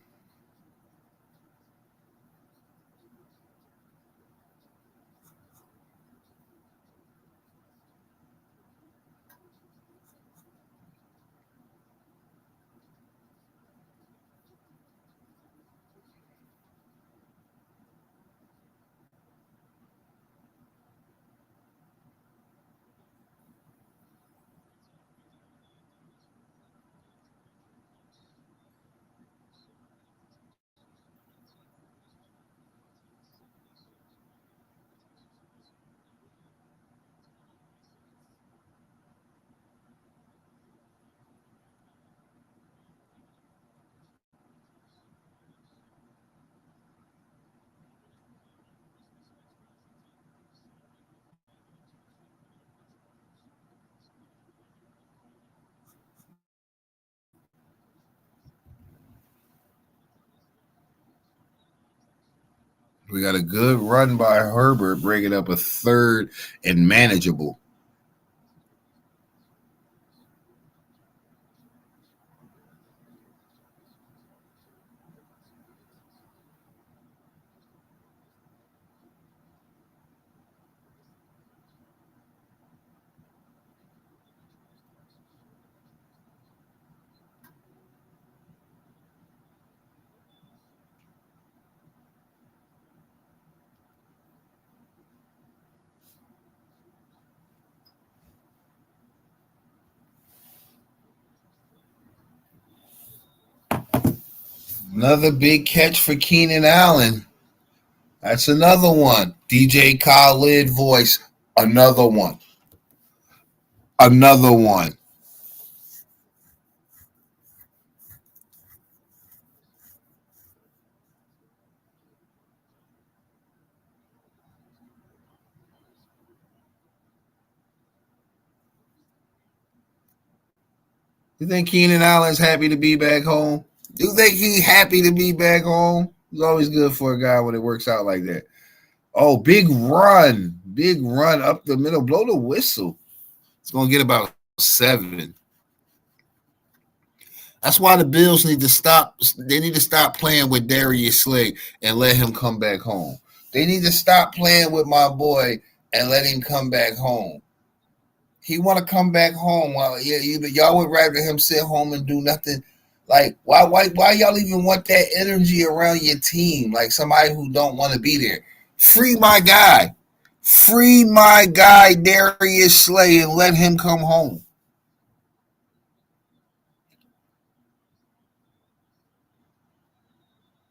Speaker 1: We got a good run by Herbert, bringing up a third and manageable. Another big catch for Keenan Allen. That's another one. DJ Khaled voice. Another one. Another one. You think Keenan Allen's happy to be back home? You think he's happy to be back home? It's always good for a guy when it works out like that. Oh, big run. Big run up the middle. Blow the whistle. It's going to get about 7. That's why the Bills need to stop. They need to stop playing with Darius Slay and let him come back home. They need to stop playing with my boy and let him come back home. He want to come back home. Well, yeah, y'all would rather him sit home and do nothing. Like, why y'all even want that energy around your team? Like somebody who don't want to be there. Free my guy. Free my guy Darius Slay and let him come home.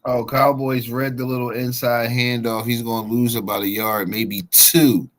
Speaker 1: Oh, Cowboys read the little inside handoff. He's going to lose about a yard, maybe 2.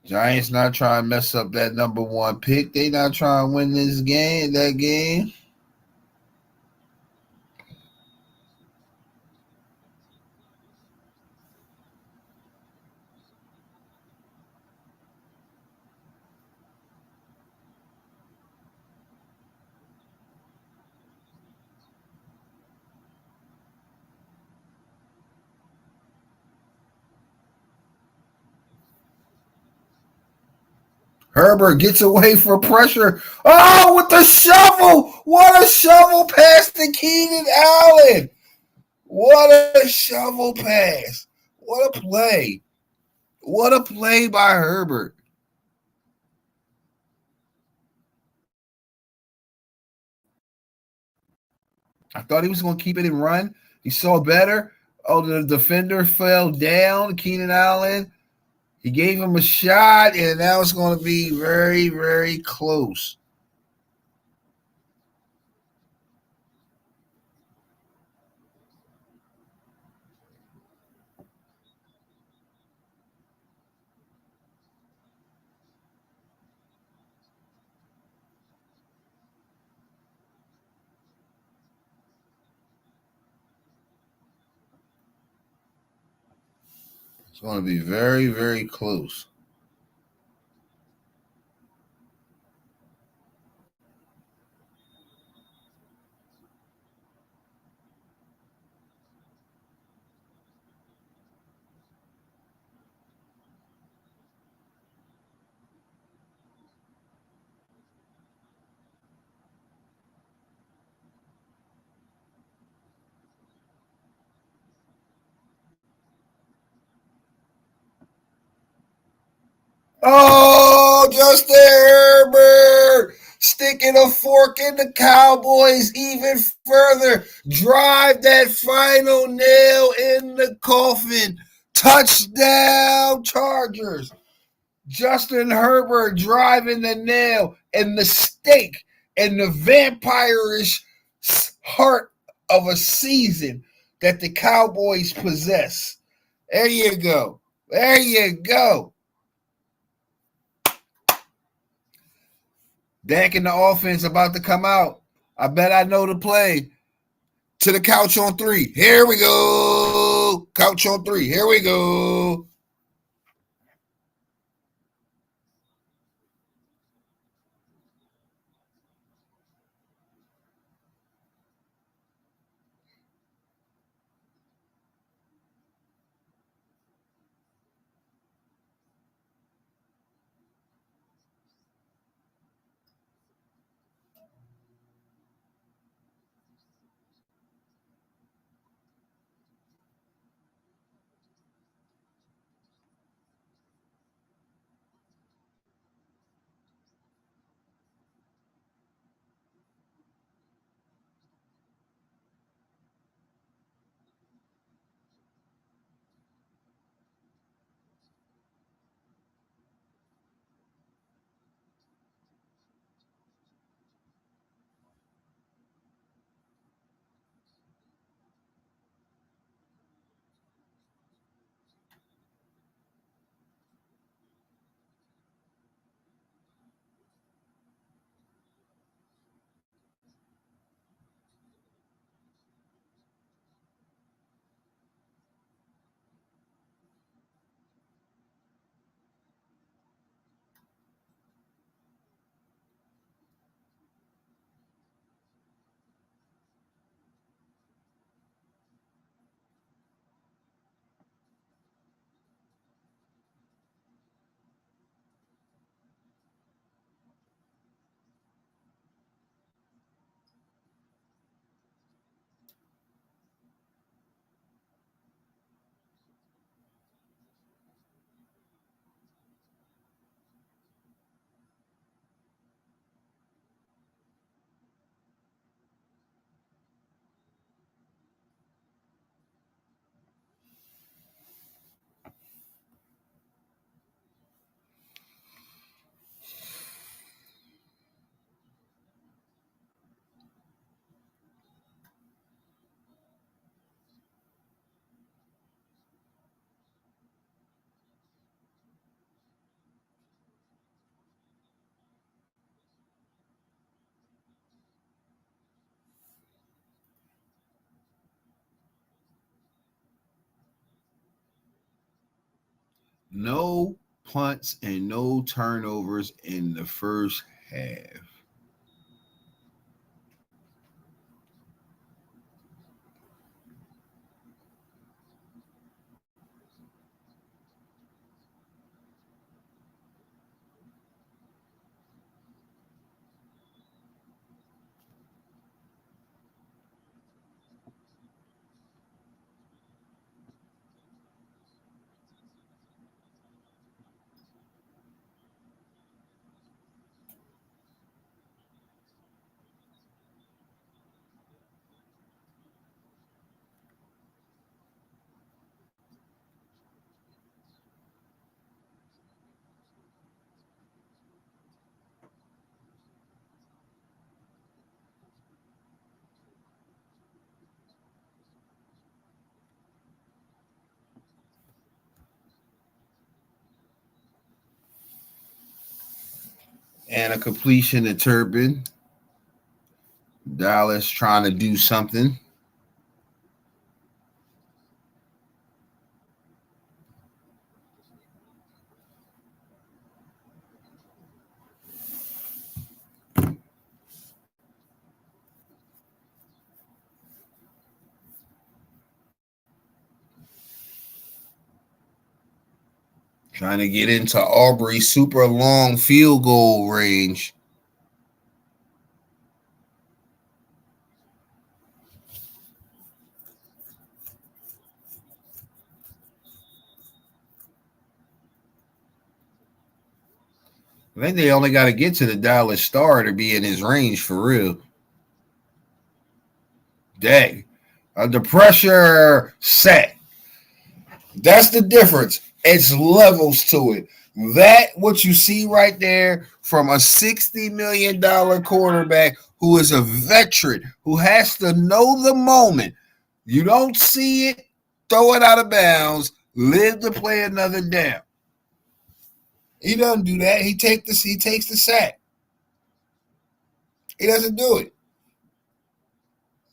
Speaker 1: Giants not trying to mess up that number 1 pick. They not trying to win that game. Herbert gets away for pressure. Oh, with the shovel. What a shovel pass to Keenan Allen. What a shovel pass. What a play. What a play by Herbert. I thought he was going to keep it and run. He saw better. Oh, the defender fell down. Keenan Allen. He gave him a shot, and now it's going to be very, very close. It's going to be very, very close. Oh, Justin Herbert sticking a fork in the Cowboys even further. Drive that final nail in the coffin. Touchdown, Chargers. Justin Herbert driving the nail and the stake and the vampirish heart of a season that the Cowboys possess. There you go. There you go. Dak and the offense about to come out. I bet I know the play. To the couch on three. Here we go. Couch on three. Here we go. No punts and no turnovers in the first half. and a completion to Turpin. Dallas trying to do something. Trying to get into Aubrey's super long field goal range. I think they only got to get to the Dallas Star to be in his range for real. Dang. Under pressure, set. That's the difference. It's levels to it. That, what you see right there from a $60 million quarterback who is a veteran, who has to know the moment. You don't see it, throw it out of bounds, live to play another down. He doesn't do that. He takes the sack. He doesn't do it.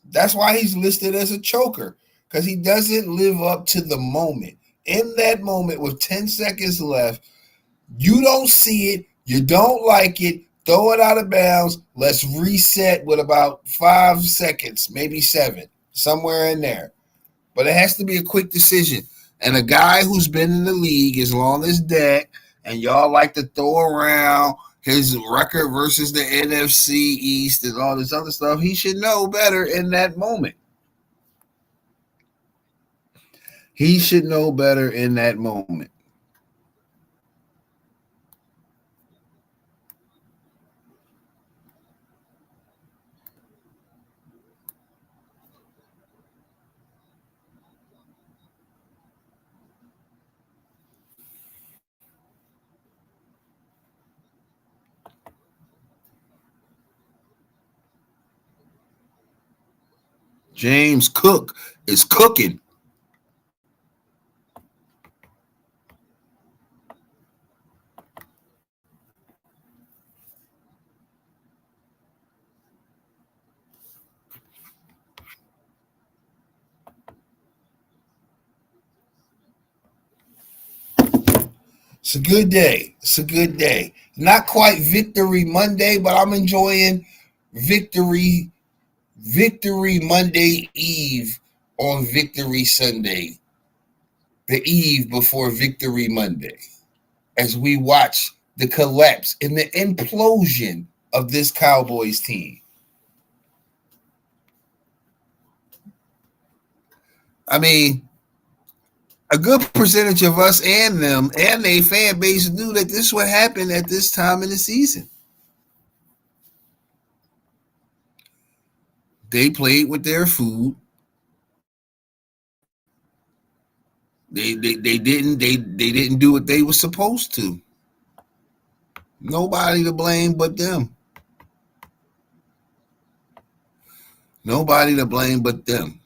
Speaker 1: That's why he's listed as a choker, because he doesn't live up to the moment. In that moment with 10 seconds left, you don't see it, you don't like it, throw it out of bounds, let's reset with about 5 seconds, maybe 7, somewhere in there. But it has to be a quick decision. And a guy who's been in the league as long as Dak, and y'all like to throw around his record versus the NFC East and all this other stuff, he should know better in that moment. He should know better in that moment. James Cook is cooking. It's a good day. It's a good day. Not quite Victory Monday, but I'm enjoying Victory Monday Eve on Victory Sunday. The eve before Victory Monday. As we watch the collapse and the implosion of this Cowboys team. I mean, a good percentage of us and them and their fan base knew that this would happen at this time in the season. They played with their food. They didn't do what they were supposed to. Nobody to blame but them. Nobody to blame but them.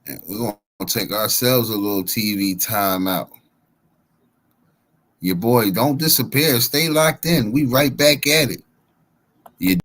Speaker 1: And we're going to take ourselves a little TV time out. Your boy, don't disappear. Stay locked in. We right back at it. You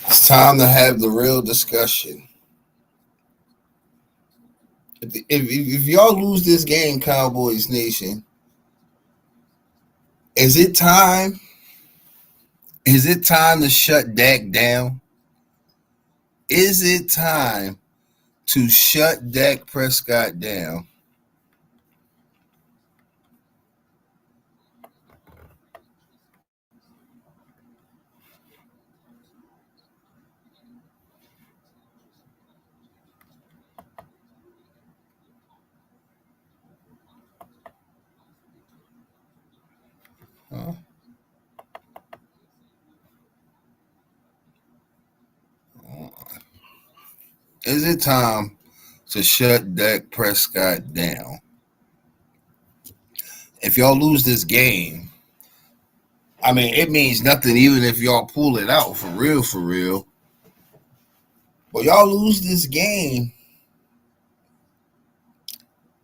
Speaker 1: It's time to have the real discussion. If y'all lose this game, Cowboys Nation, is it time? Is it time to shut Dak down? Is it time to shut Dak Prescott down? Huh? Is it time to shut Dak Prescott down? If y'all lose this game, I mean, it means nothing even if y'all pull it out for real, for real. But y'all lose this game,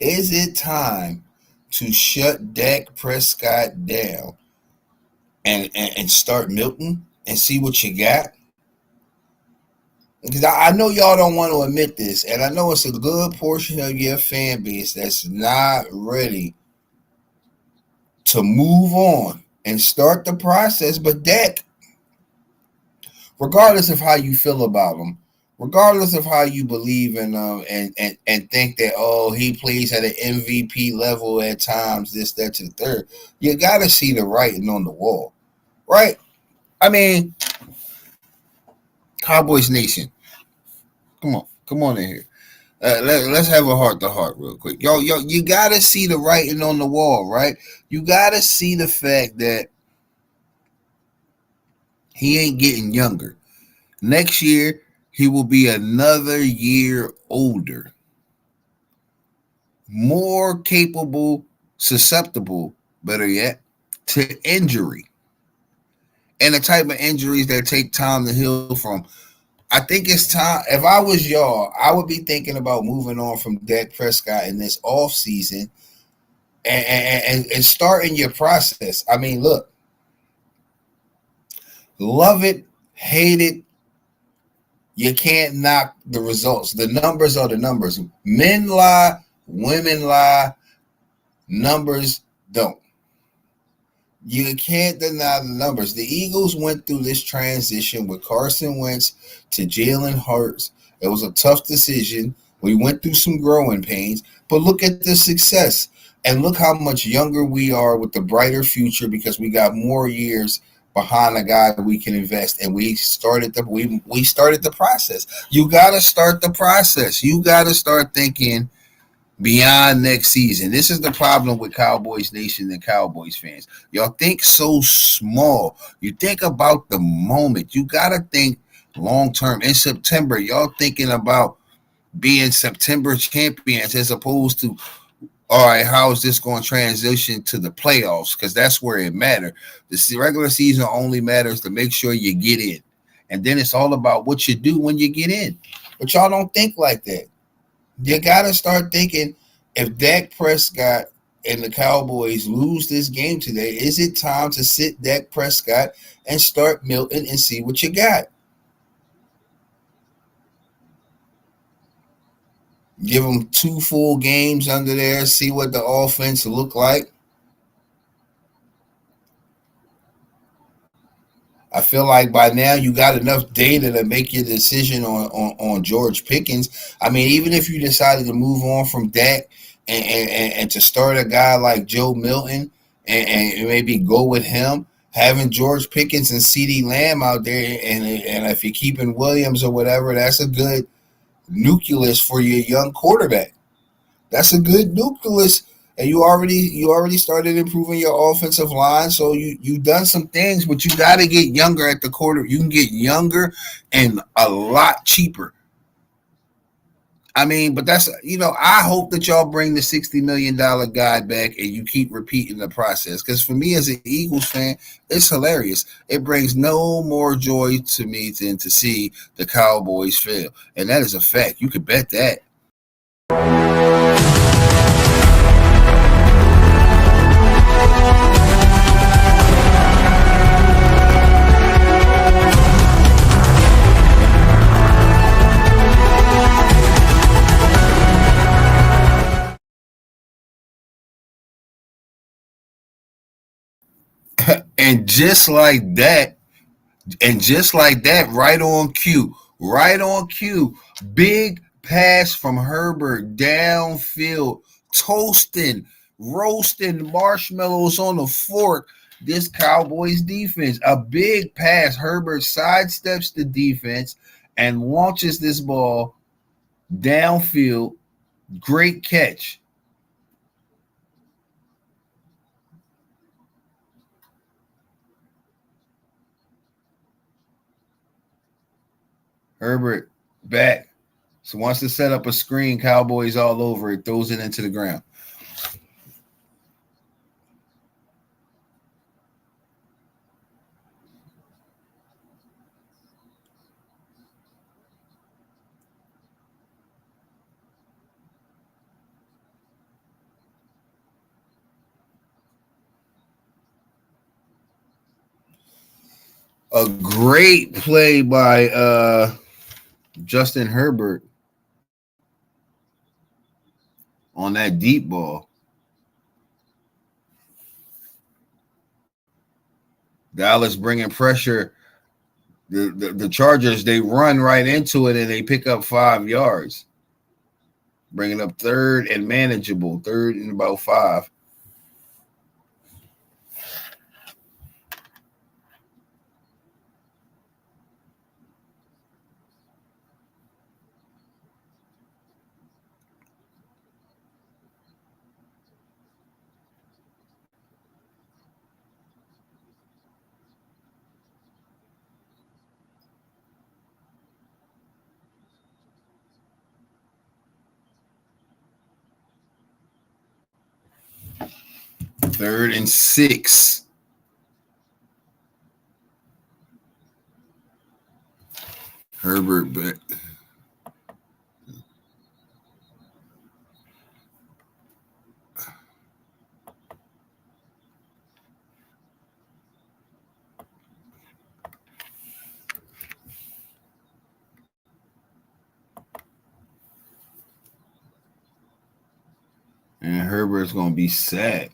Speaker 1: is it time to shut Dak Prescott down and start Milton and see what you got? Because I know y'all don't want to admit this, and I know it's a good portion of your fan base that's not ready to move on and start the process. But Dak, regardless of how you feel about him, regardless of how you believe in and think that he plays at an MVP level at times, this, that, to the third, you got to see the writing on the wall, right? I mean, Cowboys Nation, come on in here. Let's have a heart to heart real quick. Yo, you gotta see the writing on the wall, right? You gotta see the fact that he ain't getting younger. Next year, he will be another year older, more capable, susceptible, better yet, to injury. And the type of injuries that take time to heal from. I think it's time. If I was y'all, I would be thinking about moving on from Dak Prescott in this offseason and starting your process. I mean, look, love it, hate it, you can't knock the results. The numbers are the numbers. Men lie, women lie, numbers don't. You can't deny the numbers. The Eagles went through this transition with Carson Wentz to Jalen Hurts. It was a tough decision. We went through some growing pains, but look at the success. And look how much younger we are with the brighter future because we got more years behind a guy we can invest. And we started the process. You got to start the process. You got to start thinking beyond next season. This is the problem with Cowboys Nation and Cowboys fans. Y'all think so small. You think about the moment. You got to think long term. In September, y'all thinking about being September champions as opposed to, all right, how is this going to transition to the playoffs? Because that's where it matters. The regular season only matters to make sure you get in. And then it's all about what you do when you get in. But y'all don't think like that. You got to start thinking, if Dak Prescott and the Cowboys lose this game today, is it time to sit Dak Prescott and start Milton and see what you got? Give them 2 full games under there, see what the offense look like. I feel like by now you got enough data to make your decision on George Pickens. I mean, even if you decided to move on from Dak and to start a guy like Joe Milton and maybe go with him, having George Pickens and CeeDee Lamb out there, and if you're keeping Williams or whatever, that's a good nucleus for your young quarterback. That's a good nucleus. And you already started improving your offensive line, so you done some things, but you got to get younger at the quarter. You can get younger and a lot cheaper. I mean, but that's, I hope that y'all bring the $60 million guy back and you keep repeating the process. Because for me as an Eagles fan, it's hilarious. It brings no more joy to me than to see the Cowboys fail. And that is a fact. You can bet that. And just like that, right on cue, big pass from Herbert downfield, toasting, roasting marshmallows on the fork. This Cowboys defense, a big pass. Herbert sidesteps the defense and launches this ball downfield. Great catch. Herbert back. So wants to set up a screen, Cowboys all over it, throws it into the ground. A great play by Justin Herbert on that deep ball. Dallas bringing pressure. The Chargers, they run right into it and they pick up 5 yards, bringing up third and manageable, third and about 5. Third and 6. Herbert back. And Herbert's going to be sacked.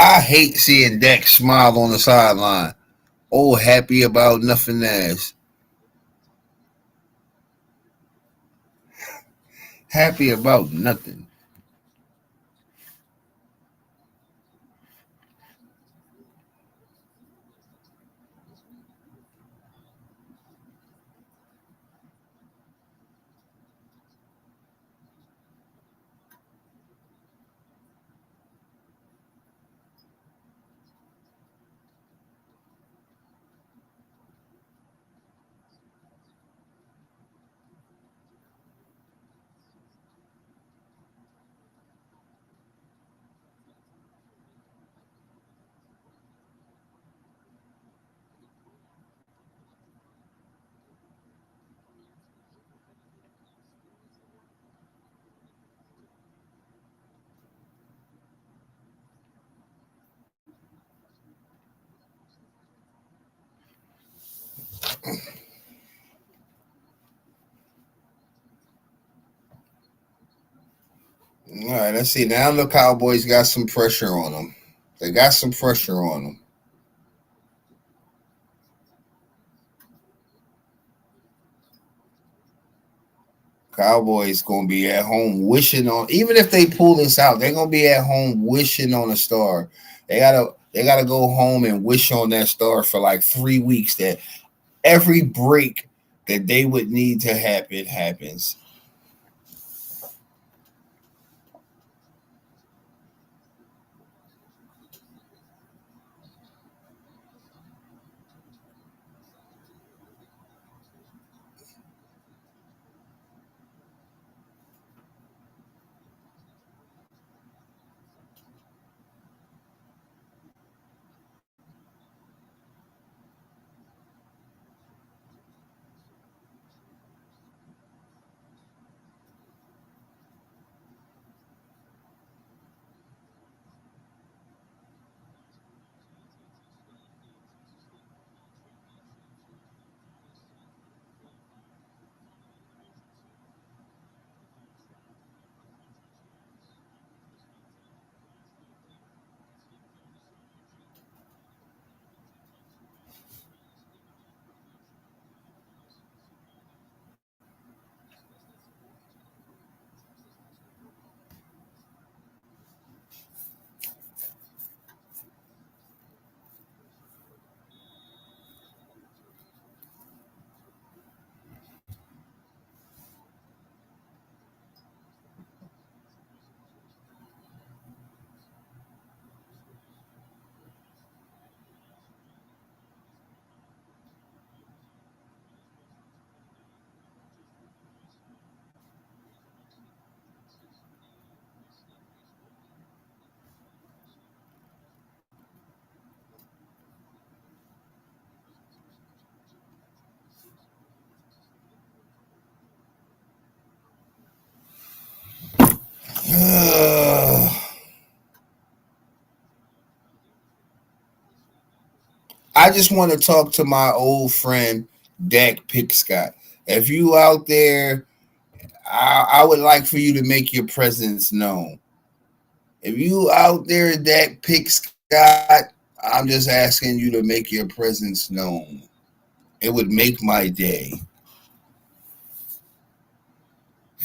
Speaker 1: I hate seeing Dak smile on the sideline. Oh, happy about nothing ass. Happy about nothing. All right, let's see. Now the Cowboys got some pressure on them. They got some pressure on them. Cowboys gonna be at home wishing on. Even if they pull this out, they're gonna be at home wishing on a star. They gotta go home and wish on that star for like 3 weeks. That every break that they would need to happen happens. I just want to talk to my old friend Dak Pickscott. If you out there, I would like for you to make your presence known. If you out there, Dak Pickscott, I'm just asking you to make your presence known. It would make my day.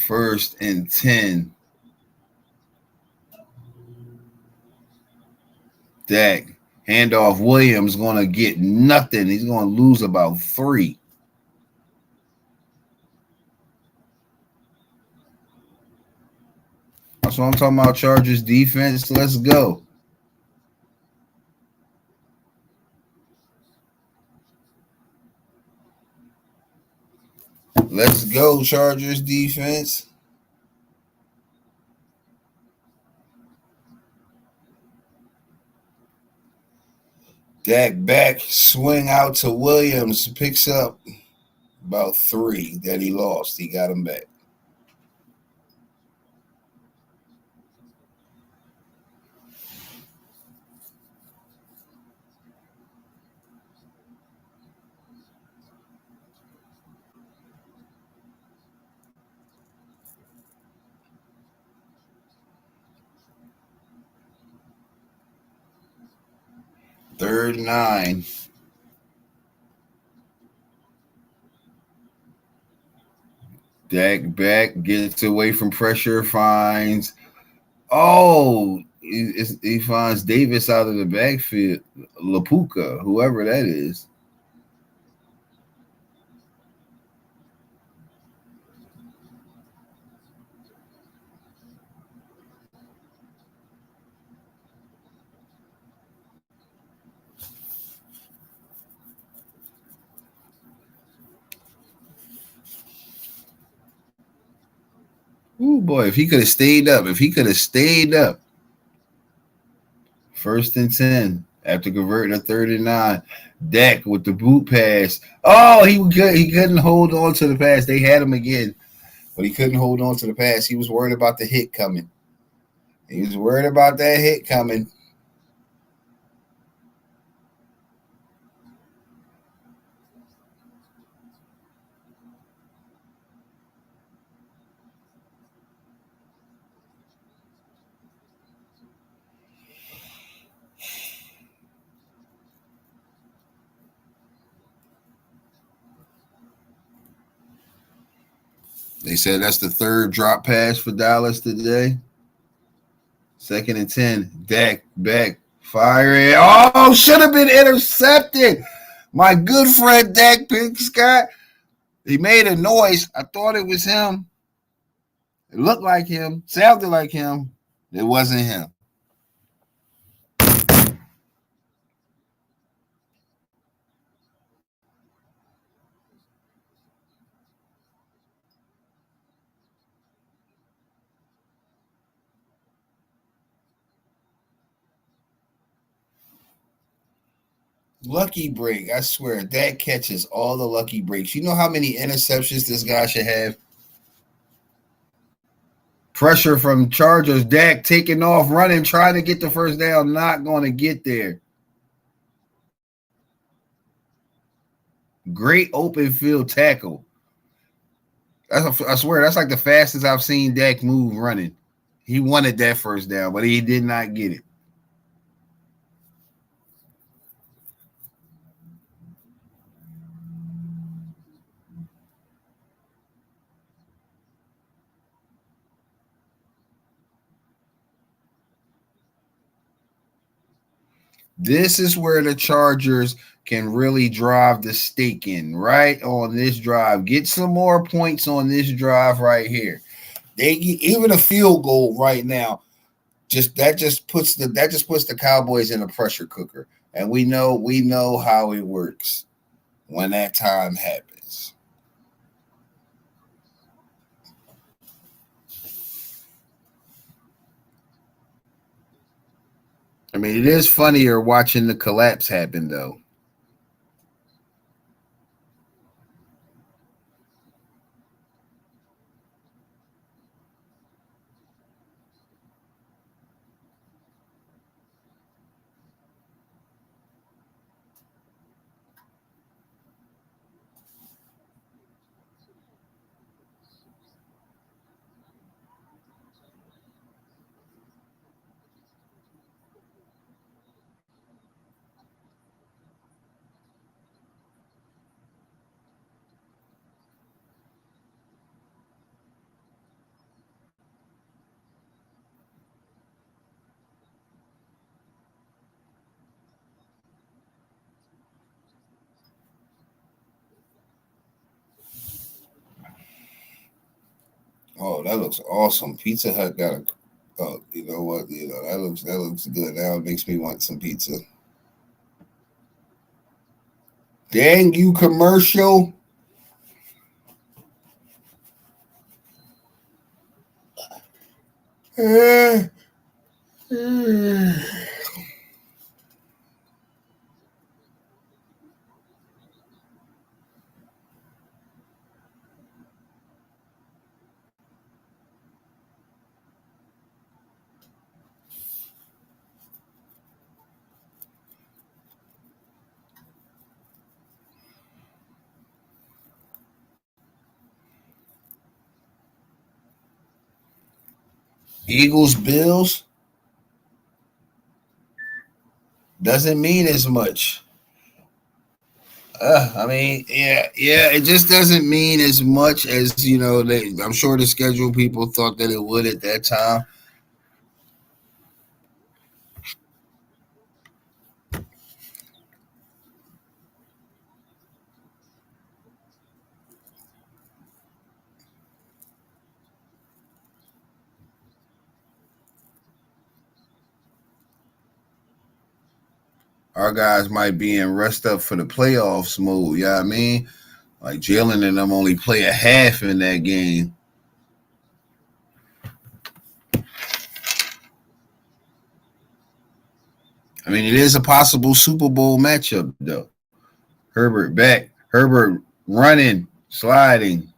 Speaker 1: First and 10. Dak. Handoff. Williams going to get nothing. He's going to lose about 3. That's what I'm talking about. Chargers defense. Let's go. Let's go, Chargers defense. Dak back, swing out to Williams, picks up about 3 that he lost. He got him back. Third and 9. Dak back, gets away from pressure, finds. Oh, he finds Davis out of the backfield. Lapuka, whoever that is. Oh boy, if he could have stayed up, First and 10 after converting a 39. Dak with the boot pass. Oh, he couldn't hold on to the pass. They had him again, but he couldn't hold on to the pass. He was worried about the hit coming. He was worried about that hit coming. They said that's the third drop pass for Dallas today. Second and 10. Dak back. Firing. Oh, should have been intercepted. My good friend Dak Pickscott. He made a noise. I thought it was him. It looked like him. Sounded like him. It wasn't him. Lucky break. I swear, Dak catches all the lucky breaks. You know how many interceptions this guy should have? Pressure from Chargers. Dak taking off, running, trying to get the first down. Not going to get there. Great open field tackle. I swear, that's like the fastest I've seen Dak move running. He wanted that first down, but he did not get it. This is where the Chargers can really drive the stake in, right on this drive. Get some more points on this drive right here. They even a field goal right now. Just puts the Cowboys in a pressure cooker, and we know how it works when that time happens. I mean, it is funnier watching the collapse happen, though. Oh, that looks awesome. Pizza Hut got a. Oh, you know what? That looks good. Now it makes me want some pizza. Dang you, commercial! Eagles Bills doesn't mean as much. I mean, yeah, it just doesn't mean as much as I'm sure the schedule people thought that it would at that time. Our guys might be in rest up for the playoffs mode. You know what I mean? Like Jalen and them only play a half in that game. I mean, it is a possible Super Bowl matchup though. Herbert back, Herbert running, sliding.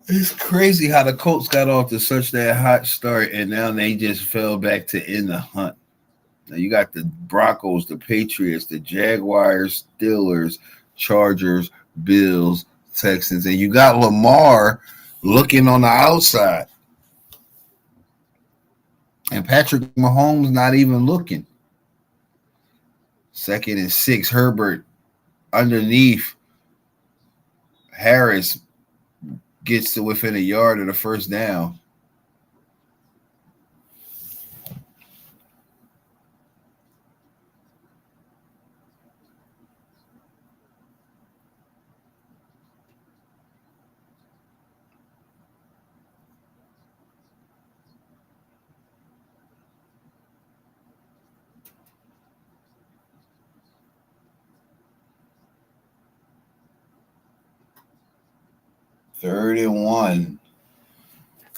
Speaker 1: It's crazy how the Colts got off to such that hot start, and now they just fell back to in the hunt. Now you got the Broncos, the Patriots, the Jaguars, Steelers, Chargers, Bills, Texans, and you got Lamar looking on the outside, and Patrick Mahomes not even looking. Second and six, Herbert underneath. Harris gets to within a yard of the first down. Third and one.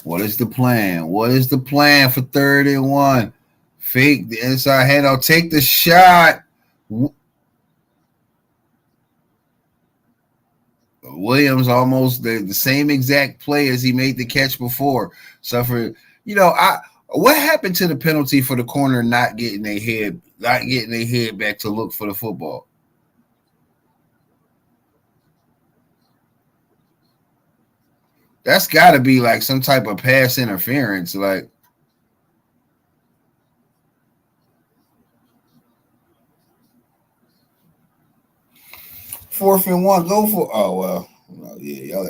Speaker 1: What is the plan? What is the plan for third and one? Fake the inside handoff. Take the shot. Williams almost the same exact play as he made the catch before. Suffered. I what happened to the penalty for the corner not getting their head back to look for the football? That's got to be like some type of pass interference. Like fourth and one, go for. Oh well, oh, yeah, y'all.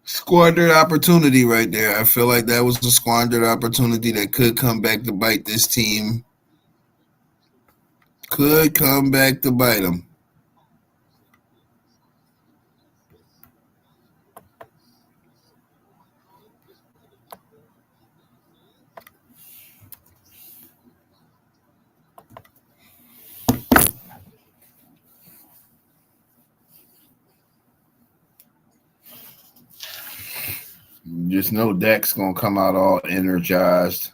Speaker 1: Squandered opportunity right there. I feel like that was a squandered opportunity that could come back to bite this team. Could come back to bite them. Just know Dak's gonna come out all energized.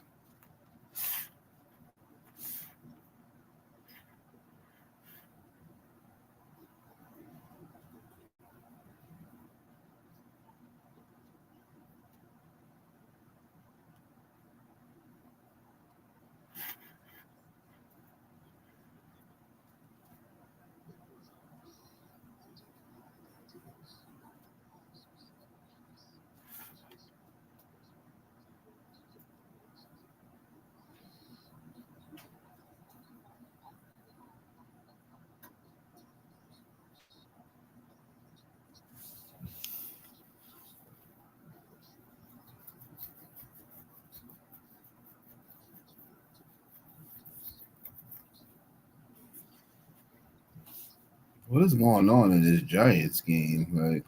Speaker 1: What is going on in this Giants game? Like,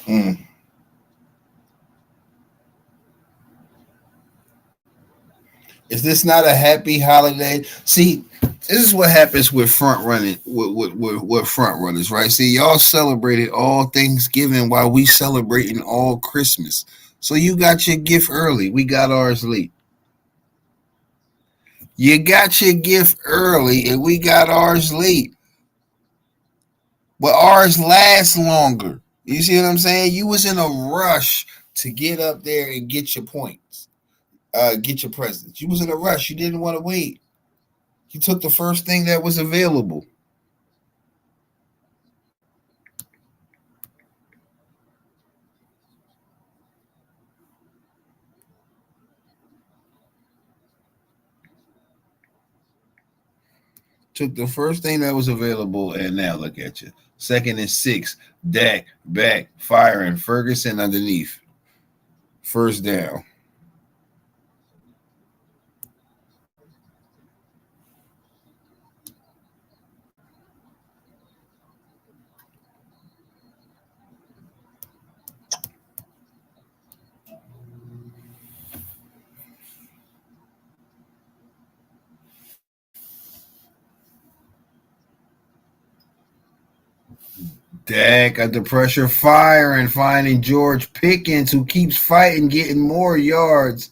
Speaker 1: mm. Is this not a happy holiday? See, this is what happens with front running with front runners, right? See, y'all celebrated all Thanksgiving while we celebrating all Christmas. So you got your gift early. We got ours late. You got your gift early and we got ours late. But ours lasts longer. You see what I'm saying? You was in a rush to get up there and get your points, get your presents. You was in a rush. You didn't want to wait. You took the first thing that was available. Took the first thing that was available, and now look at you. Second and 6. Dak back firing. Ferguson underneath. First down. Dak under pressure, firing, finding George Pickens, who keeps fighting, getting more yards.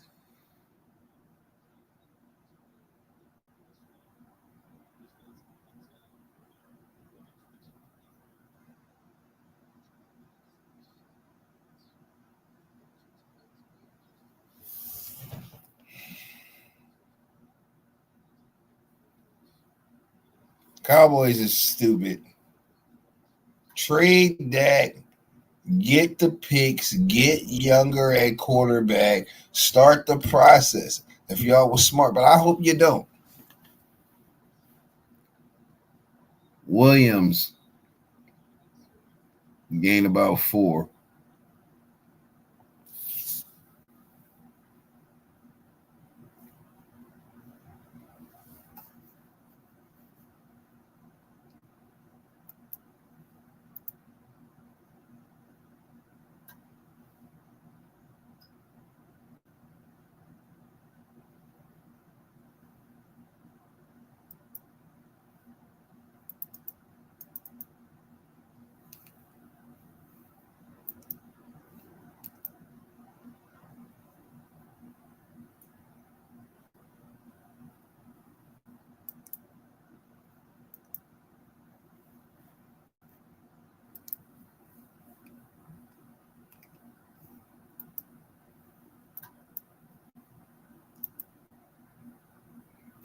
Speaker 1: Cowboys is stupid. Trade Dak, get the picks, get younger at quarterback, start the process. If y'all was smart, but I hope you don't. Williams gained about 4.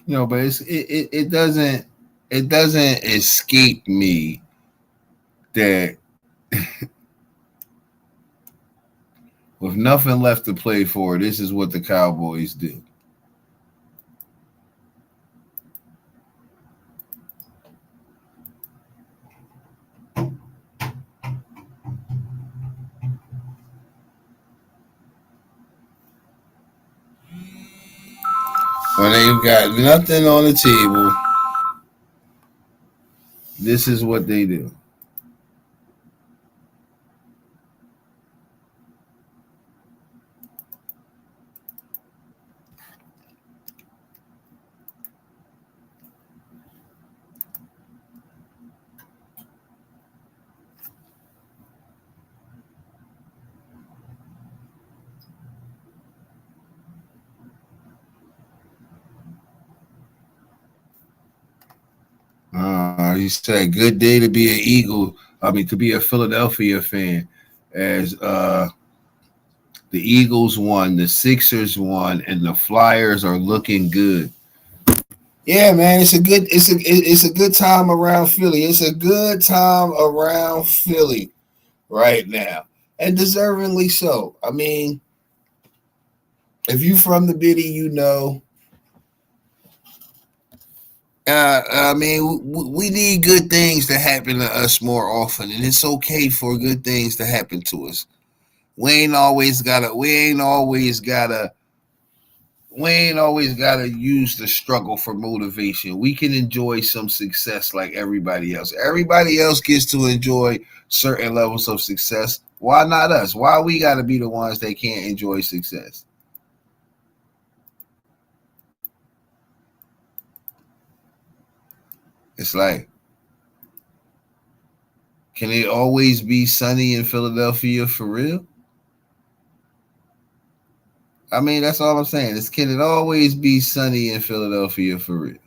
Speaker 1: But it doesn't escape me that with nothing left to play for, this is what the Cowboys do. When they've got nothing on the table, this is what they do. He said, "Good day to be an Eagle. I mean, to be a Philadelphia fan, as the Eagles won, the Sixers won, and the Flyers are looking good." Yeah, man, it's a good time around Philly. It's a good time around Philly right now, and deservingly so. I mean, if you from the Biddy, you know. I mean, we need good things to happen to us more often, and it's okay for good things to happen to us. We ain't always gotta. We ain't always gotta use the struggle for motivation. We can enjoy some success like everybody else. Everybody else gets to enjoy certain levels of success. Why not us? Why we gotta be the ones that can't enjoy success? It's like, can it always be sunny in Philadelphia for real? I mean, that's all I'm saying. Is can it always be sunny in Philadelphia for real?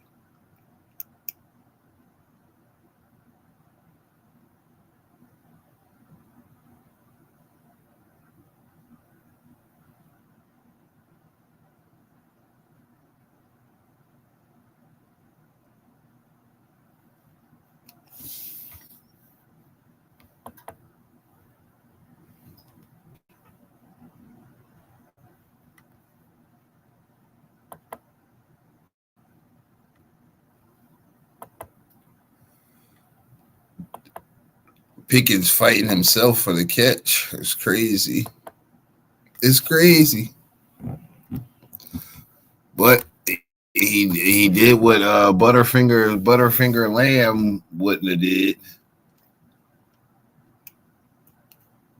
Speaker 1: Pickens fighting himself for the catch. It's crazy. It's crazy. But he did what Butterfinger Lamb wouldn't have did.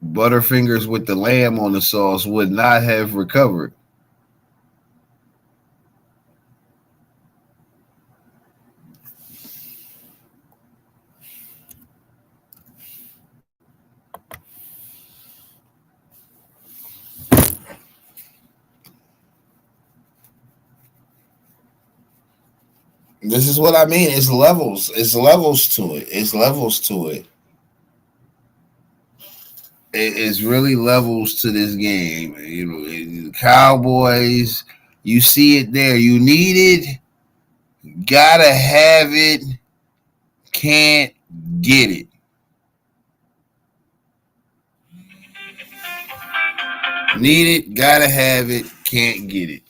Speaker 1: Butterfingers with the lamb on the sauce would not have recovered. This is what I mean. It's levels. It's levels to it. It's levels to it. It's really levels to this game. You know, Cowboys. You see it there. You need it. Gotta have it. Can't get it. Need it. Gotta have it. Can't get it.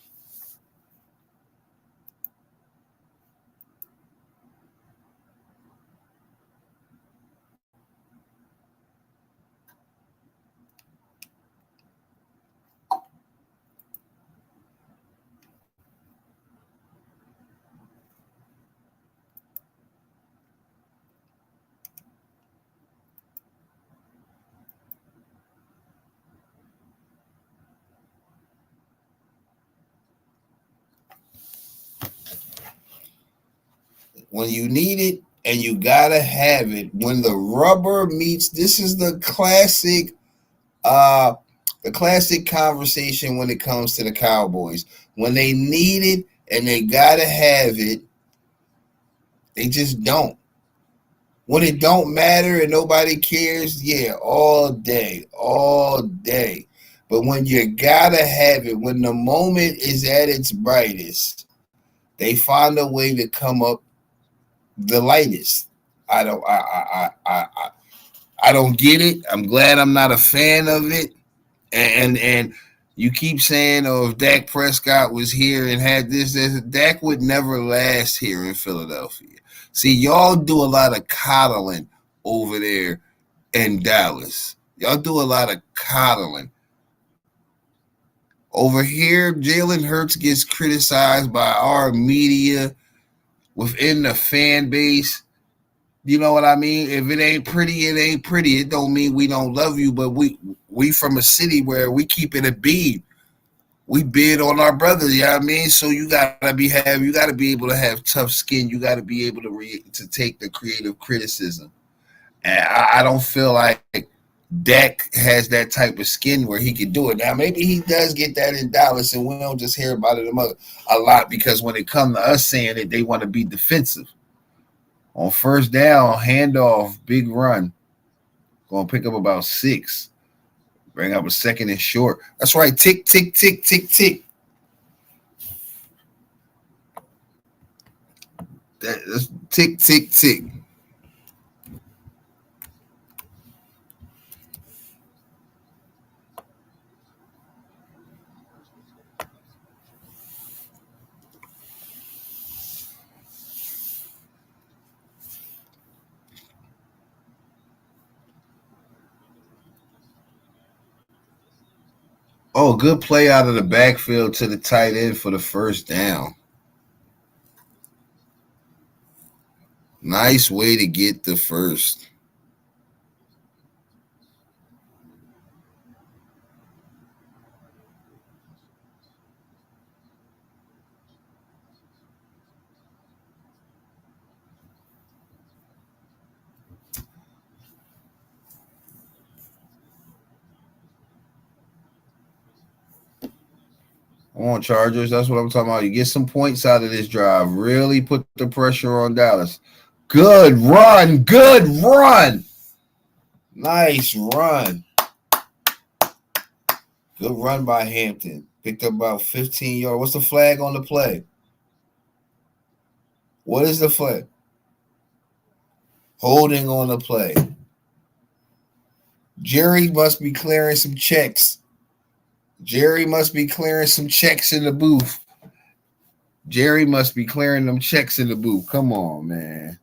Speaker 1: When you need it and you gotta have it. When the rubber meets, this is uh the classic conversation when it comes to the Cowboys. When they need it and they gotta have it, they just don't. When it don't matter and nobody cares, yeah, all day, all day. But when you gotta have it, when the moment is at its brightest, they find a way to come up the lightest. I don't I don't get it. I'm glad I'm not a fan of it. And you keep saying, oh, if Dak Prescott was here and had this, Dak would never last here in Philadelphia. See, y'all do a lot of coddling over there in Dallas. Y'all do a lot of coddling. Over here, Jalen Hurts gets criticized by our media within the fan base. You know what I mean? If it ain't pretty, it ain't pretty. It don't mean we don't love you, but we from a city where we keep it a bead. We bid on our brothers, you know what I mean? So you gotta be able to have tough skin. You gotta be able to take the creative criticism. And I don't feel like Dak has that type of skin where he could do it. Now maybe he does get that in Dallas, and we don't just hear about it a lot because when it comes to us saying it, they want to be defensive. On first down, handoff, big run. Going to pick up about 6. Bring up a second and short. That's right. Tick, tick, tick, tick, tick. That's tick, tick, tick. Oh, good play out of the backfield to the tight end for the first down. Nice way to get the first. Come on, Chargers. That's what I'm talking about. You get some points out of this drive. Really put the pressure on Dallas. Good run. Good run. Nice run. Good run by Hampton. Picked up about 15 yards. What's the flag on the play? What is the flag? Holding on the play. Jerry must be clearing some checks. Jerry must be clearing some checks in the booth. Jerry must be clearing them checks in the booth. Come on, man.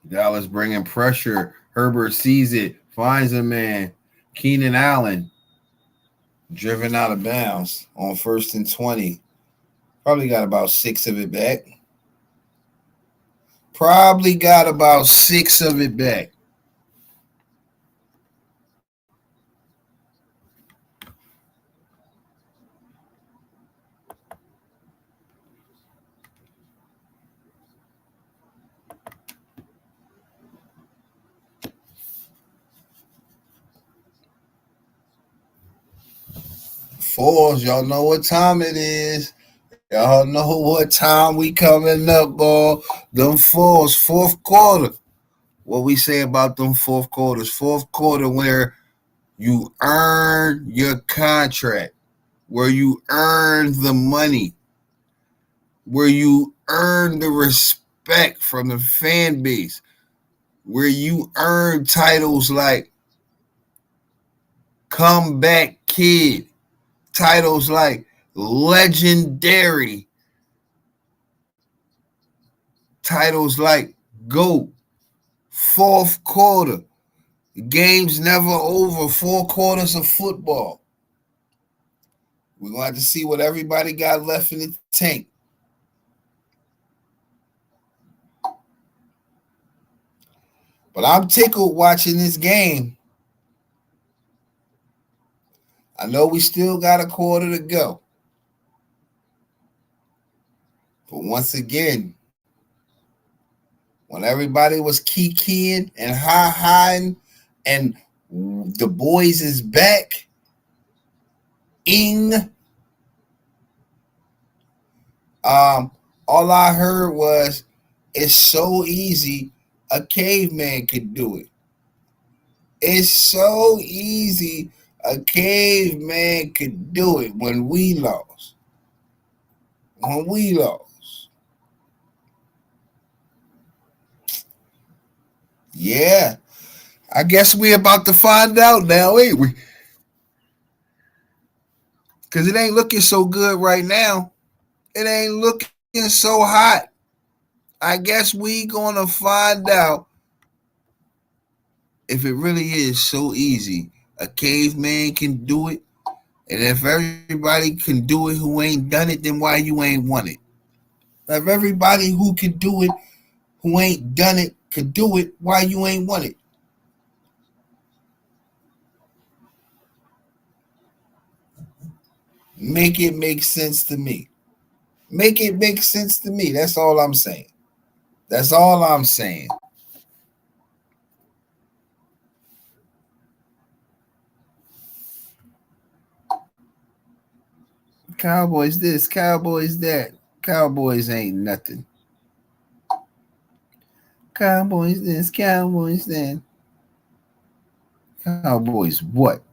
Speaker 1: Dallas bringing pressure. Herbert sees it, finds a man. Keenan Allen driven out of bounds on 1st and 20. Probably got about 6 of it back. Probably got about 6 of it back. Fours, y'all know what time it is. Y'all know what time we coming up, boy. Them fours, fourth quarter. What we say about them fourth quarters? Fourth quarter where you earn your contract, where you earn the money, where you earn the respect from the fan base, where you earn titles like Comeback Kid, titles like Legendary, titles like GOAT, fourth quarter. The game's never over. 4 quarters of football. We're going to have to see what everybody got left in the tank. But I'm tickled watching this game. I know we still got a quarter to go. But once again, when everybody was kikiing and high-hiding and the boys is back, all I heard was, it's so easy, a caveman could do it. It's so easy, a caveman could do it when we lost. When we lost. Yeah. I guess we're about to find out now, ain't we? Because it ain't looking so good right now. It ain't looking so hot. I guess we gonna find out if it really is so easy. A caveman can do it. And if everybody can do it who ain't done it, then why you ain't won it? If everybody who can do it who ain't done it could do it. Why you ain't won it? Make it make sense to me. Make it make sense to me. That's all I'm saying. That's all I'm saying. Cowboys this, Cowboys that. Cowboys ain't nothing. Cowboys this, Cowboys that. Cowboys what?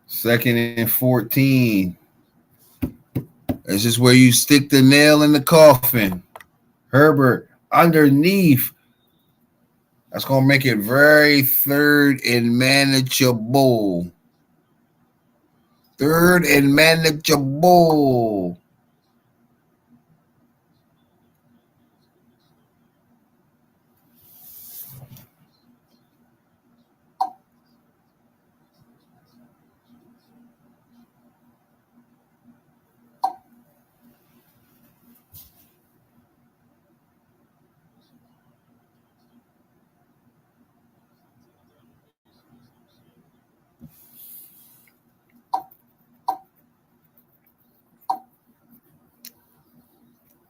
Speaker 1: Second and 14. That's just where you stick the nail in the coffin. Herbert underneath. That's going to make it very third and manageable. Third and manageable.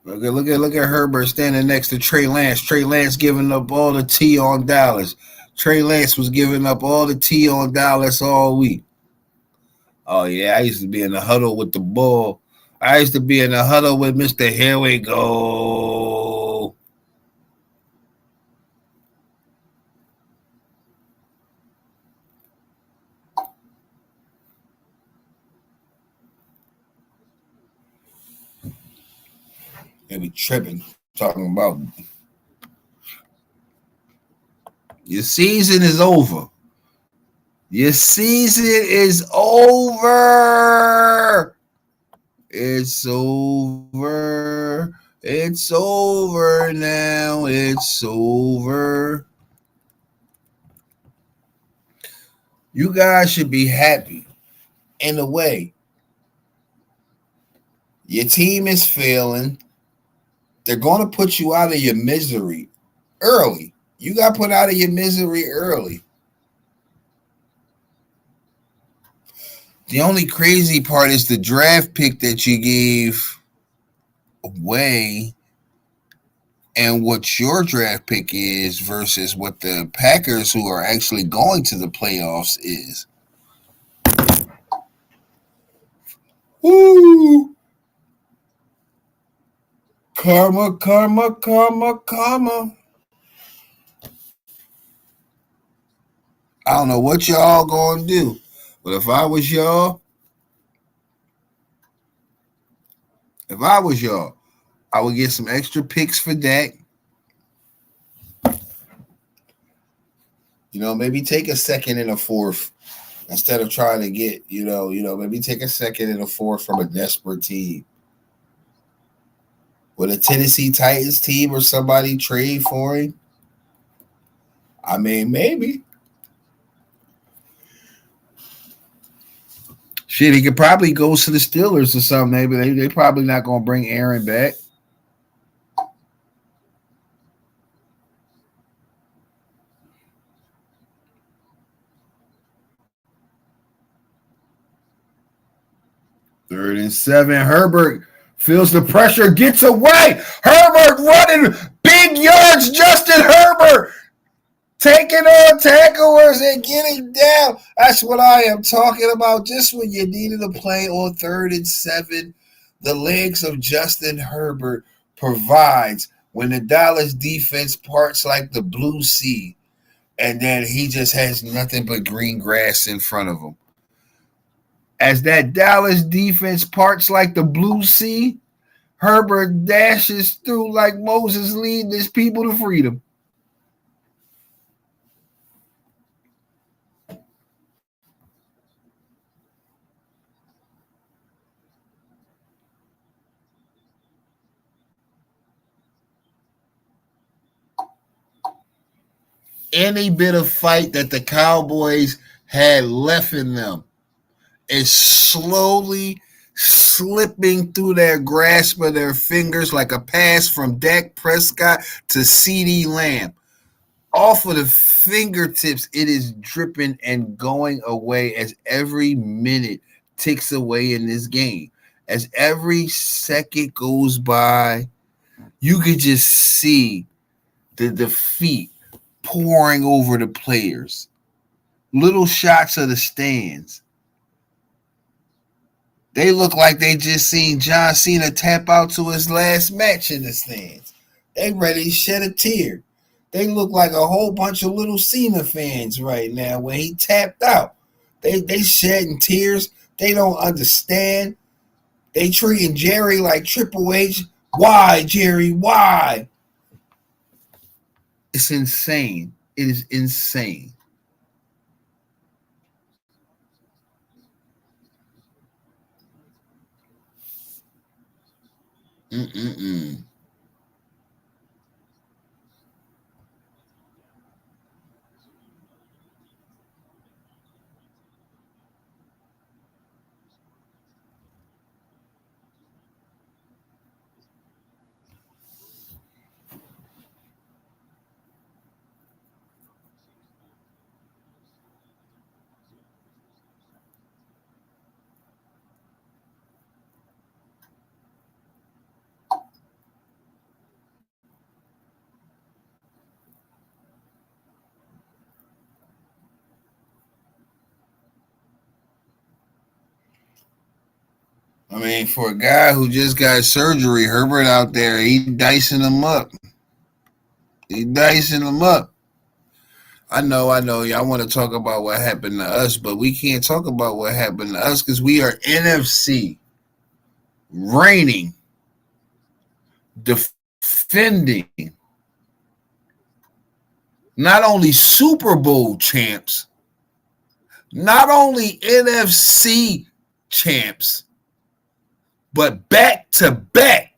Speaker 1: Look at Herbert standing next to Trey Lance. Trey Lance giving up all the T on Dallas. Trey Lance was giving up all the T on Dallas all week. Oh yeah, I used to be in the huddle with the ball. I used to be in the huddle with Mr. Here we go. They be tripping, talking about your season is over. Your season is over. It's over. It's over now. It's over. You guys should be happy in a way. Your team is failing. They're going to put you out of your misery early. You got put out of your misery early. The only crazy part is the draft pick that you gave away and what your draft pick is versus what the Packers, who are actually going to the playoffs, is. Woo! Karma, karma, karma, karma. I don't know what y'all gonna do, but if I was y'all, I would get some extra picks for Dak. Maybe take a second and a fourth instead of trying to get, maybe take a second and a fourth from a desperate team. Would a Tennessee Titans team or somebody trade for him? I mean, maybe. Shit, he could probably go to the Steelers or something. Maybe they probably not gonna bring Aaron back. Third and 7. Herbert feels the pressure, gets away. Herbert running big yards. Justin Herbert taking on tacklers and getting down. That's what I am talking about. Just when you needed a play on 3rd and 7, the legs of Justin Herbert provides when the Dallas defense parts like the blue sea, and then he just has nothing but green grass in front of him. As that Dallas defense parts like the blue sea, Herbert dashes through like Moses leading his people to freedom. Any bit of fight that the Cowboys had left in them is slowly slipping through their grasp of their fingers like a pass from Dak Prescott to CeeDee Lamb. Off of the fingertips, it is dripping and going away as every minute ticks away in this game. As every second goes by, you could just see the defeat pouring over the players. Little shots of the stands. They look like they just seen John Cena tap out to his last match in the stands. They ready to shed a tear. They look like a whole bunch of little Cena fans right now when he tapped out. They shedding tears. They don't understand. They treating Jerry like Triple H. Why, Jerry? Why? It's insane. It is insane. Mm-mm-mm. I mean, for a guy who just got surgery, Herbert out there, he dicing them up. He dicing them up. I know. Y'all want to talk about what happened to us, but we can't talk about what happened to us because we are NFC reigning, defending, not only Super Bowl champs, not only NFC champs, but back to back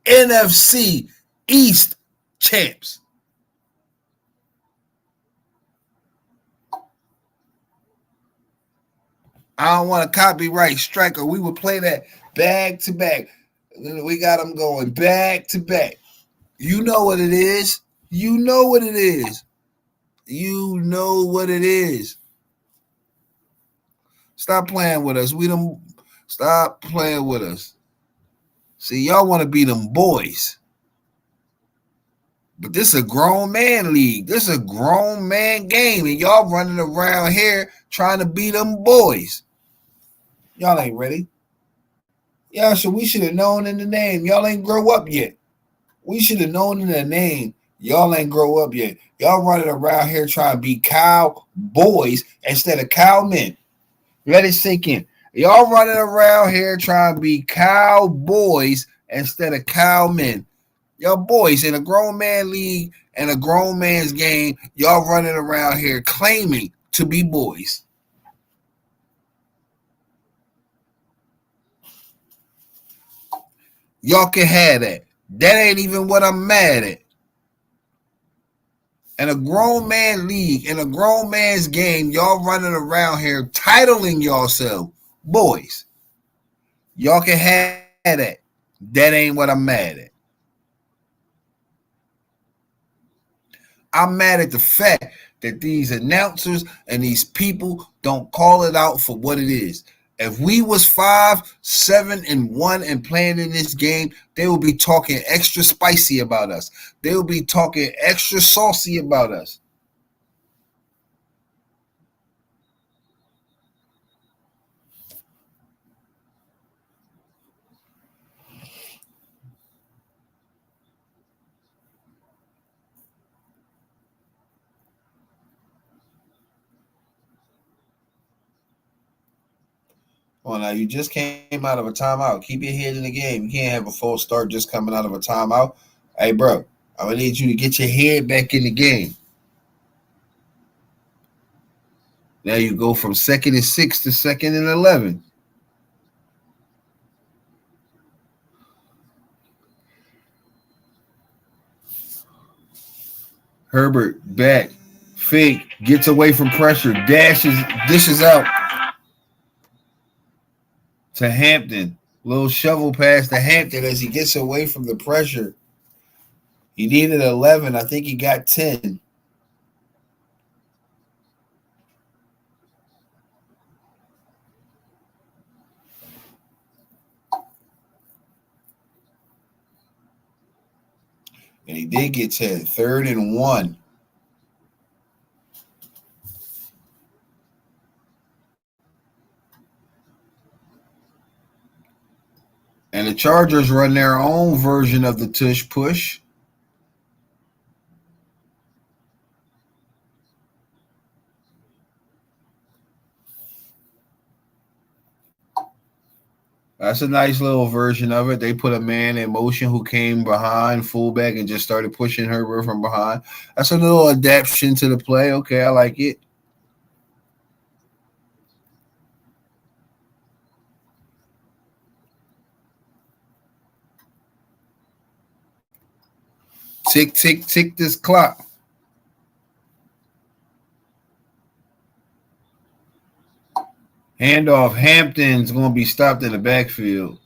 Speaker 1: NFC East champs. I don't want to copyright striker. We would play that back to back. We got them going back to back. You know what it is. You know what it is. You know what it is. Stop playing with us. We them. Stop playing with us. See, y'all want to be them boys. But this is a grown man league. This is a grown man game. And y'all running around here trying to be them boys. Y'all ain't ready. Yeah, so we should have known in the name. Y'all ain't grow up yet. We should have known in the name. Y'all ain't grow up yet. Y'all running around here trying to be cowboys instead of cowmen. Let it sink in. Y'all running around here trying to be cowboys instead of cowmen. Y'all boys in a grown man league and a grown man's game. Y'all running around here claiming to be boys. Y'all can have that. That ain't even what I'm mad at. In a grown man league, in a grown man's game, y'all running around here titling yourself boys. Y'all can have that. That ain't what I'm mad at. I'm mad at the fact that these announcers and these people don't call it out for what it is. If we was 5-7-1 and playing in this game, they will be talking extra spicy about us. They will be talking extra saucy about us. Well, now you just came out of a timeout. Keep your head in the game. You can't have a false start just coming out of a timeout. Hey, bro, I'm gonna need you to get your head back in the game. Now you go from 2nd and 6 to 2nd and 11. Herbert back. Fake. Gets away from pressure. Dishes out to Hampton. Little shovel pass to Hampton as he gets away from the pressure. He needed 11. I think he got 10. And he did get 10. 3rd and 1. And the Chargers run their own version of the tush push. That's a nice little version of it. They put a man in motion who came behind fullback and just started pushing Herbert from behind. That's a little adaptation to the play. Okay, I like it. Tick, tick, tick this clock. Handoff. Hampton's going to be stopped in the backfield.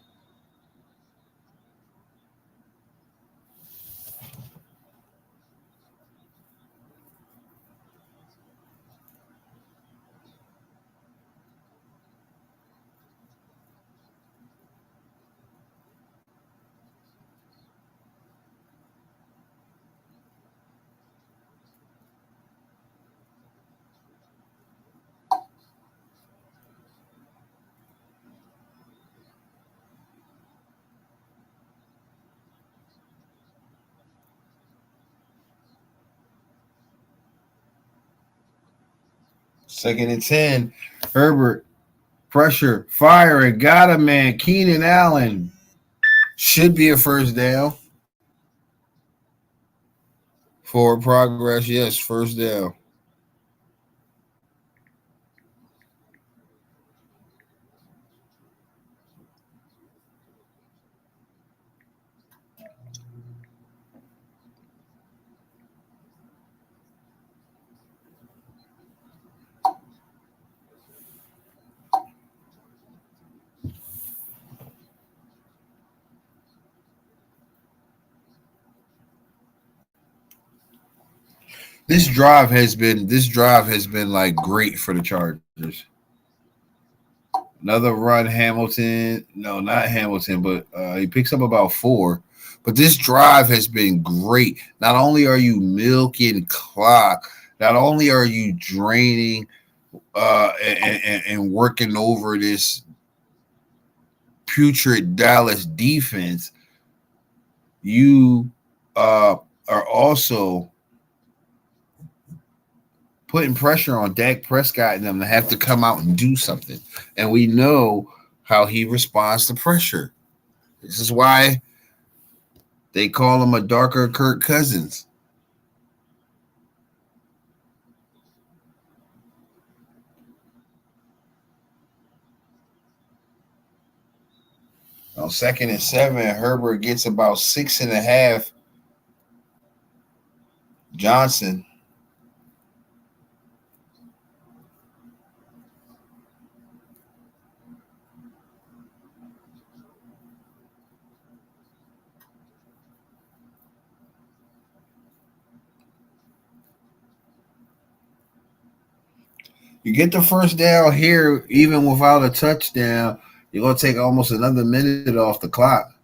Speaker 1: Second and 10. Herbert. Pressure. Firing. Got him, man. Keenan Allen. Should be a first down. Forward progress. Yes, first down. This drive has been like great for the Chargers. Another run, Hamilton. No, not Hamilton, but he picks up about 4. But this drive has been great. Not only are you milking clock, not only are you draining and working over this putrid Dallas defense, you are also putting pressure on Dak Prescott and them to have to come out and do something. And we know how he responds to pressure. This is why they call him a darker Kirk Cousins. On 2nd and 7, Herbert gets about 6.5. Johnson. You get the first down here, even without a touchdown, you're going to take almost another minute off the clock.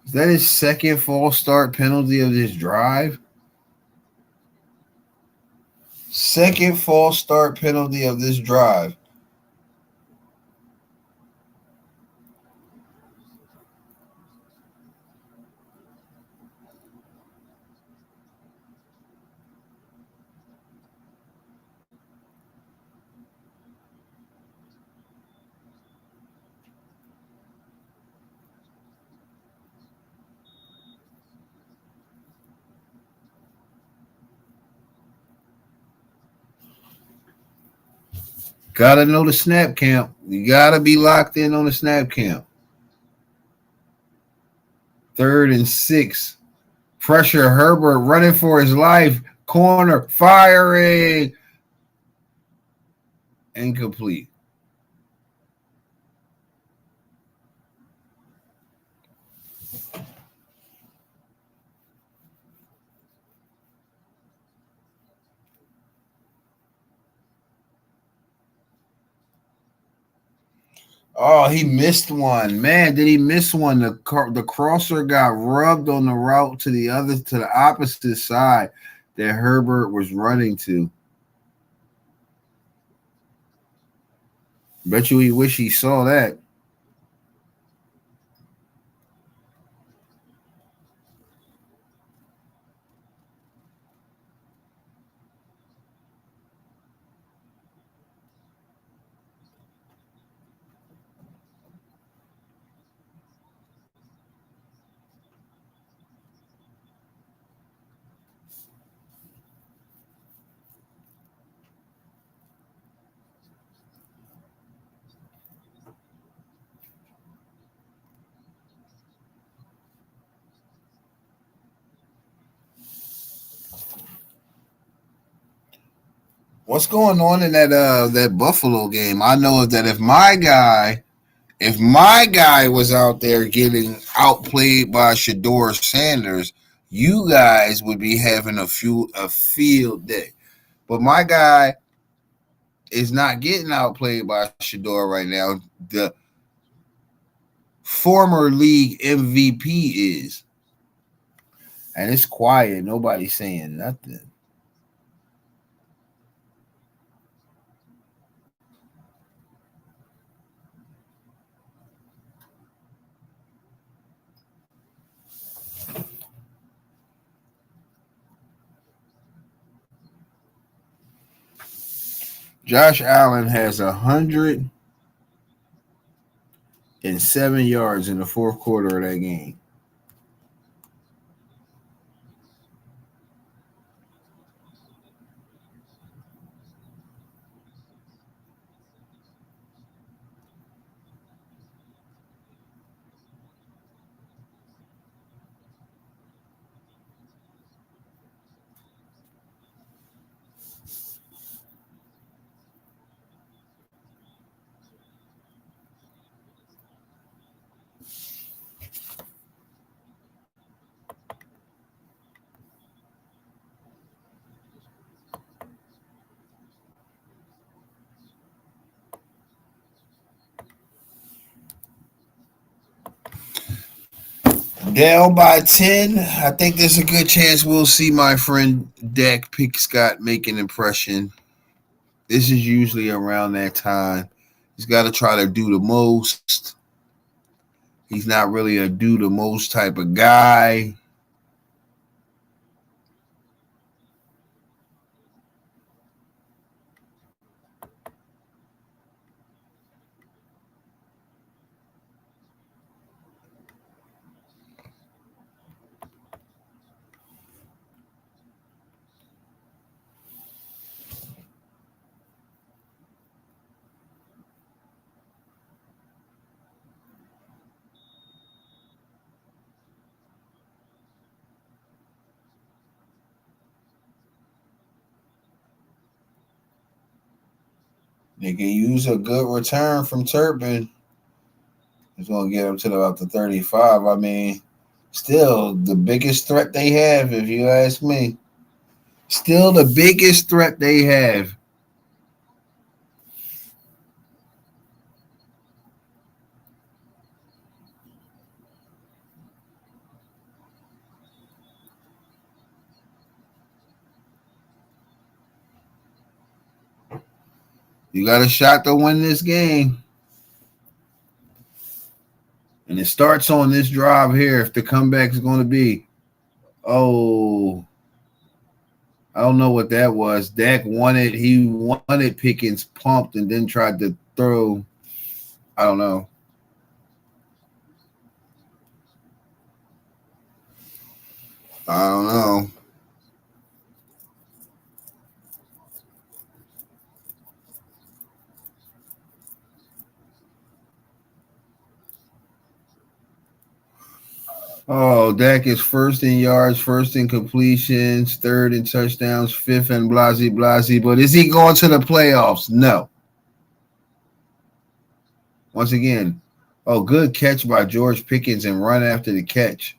Speaker 1: Is that his second false start penalty of this drive? Second false start penalty of this drive. Gotta know the snap count. You gotta be locked in on the snap count. Third and 6. Pressure Herbert running for his life. Corner firing. Incomplete. Oh, he missed one. Man, did he miss one? The crosser got rubbed on the route to the opposite side that Herbert was running to. Bet you he wish he saw that. What's going on in that Buffalo game? I know that if my guy was out there getting outplayed by Shador Sanders, you guys would be having a field day. But my guy is not getting outplayed by Shador right now. The former league MVP is. And it's quiet. Nobody's saying nothing. Josh Allen has 107 yards in the fourth quarter of that game. Down by 10. I think there's a good chance we'll see my friend Dak Prescott make an impression. This is usually around that time. He's got to try to do the most. He's not really a do the most type of guy. They can use a good return from Turpin. It's going to get them to about the 35. I mean, still the biggest threat they have, if you ask me. Still the biggest threat they have. You got a shot to win this game. And it starts on this drive here if the comeback is going to be. Oh, I don't know what that was. Dak wanted Pickens pumped and then tried to throw. I don't know. I don't know. Oh, Dak is first in yards, first in completions, third in touchdowns, fifth in blasey blasey. But is he going to the playoffs? No. Once again, oh, good catch by George Pickens and run after the catch.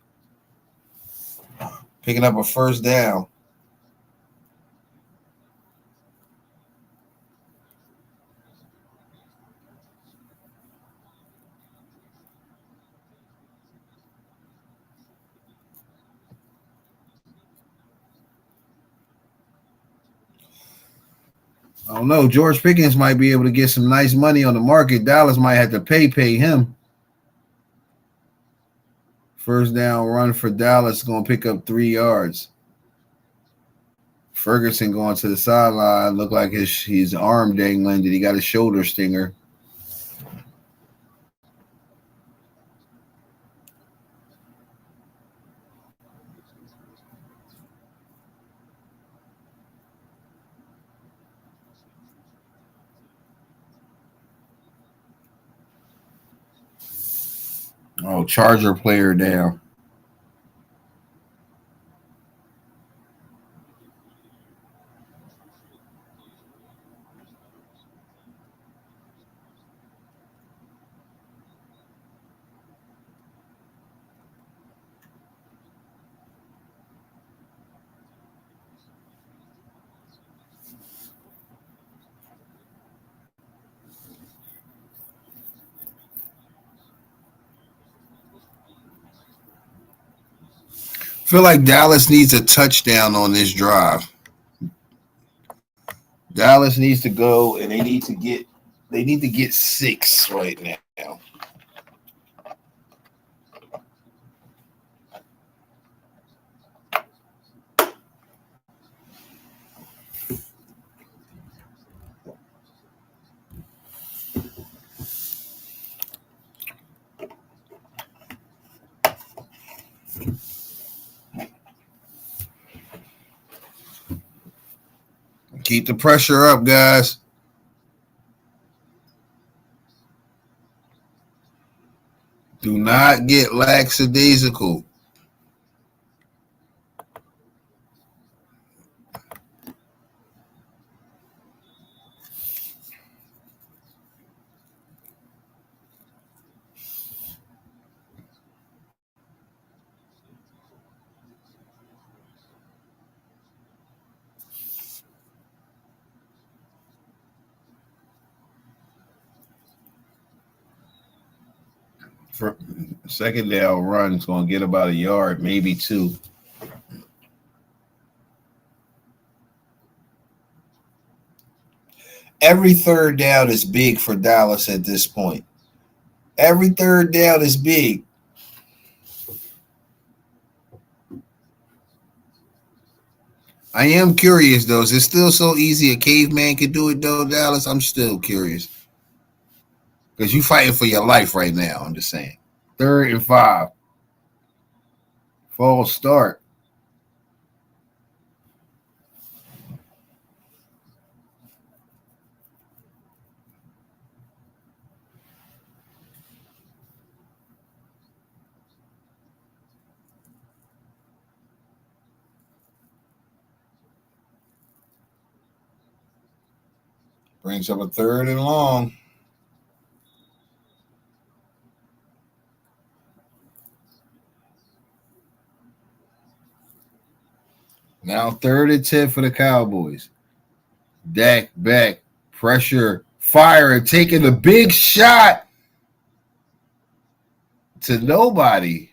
Speaker 1: Picking up a first down. I don't know. George Pickens might be able to get some nice money on the market. Dallas might have to pay him. First down run for Dallas, going to pick up 3 yards. Ferguson going to the sideline. Look like his arm dangling. Did he got a shoulder stinger? Oh, Charger player down. Feel like Dallas needs a touchdown on this drive. Dallas needs to go and they need to get 6 right now. Keep the pressure up, guys. Do not get lackadaisical. For second down run is going to get about a yard, maybe 2. Every third down is big for Dallas at this point. Every third down is big. I am curious though. Is it still so easy a caveman could do it though, Dallas? I'm still curious. Because you fighting for your life right now, I'm just saying. 3rd and 5. False start. Brings up a 3rd and long. Now 3rd and 10 for the Cowboys. Dak back. Pressure. Fire. Taking a big shot to nobody.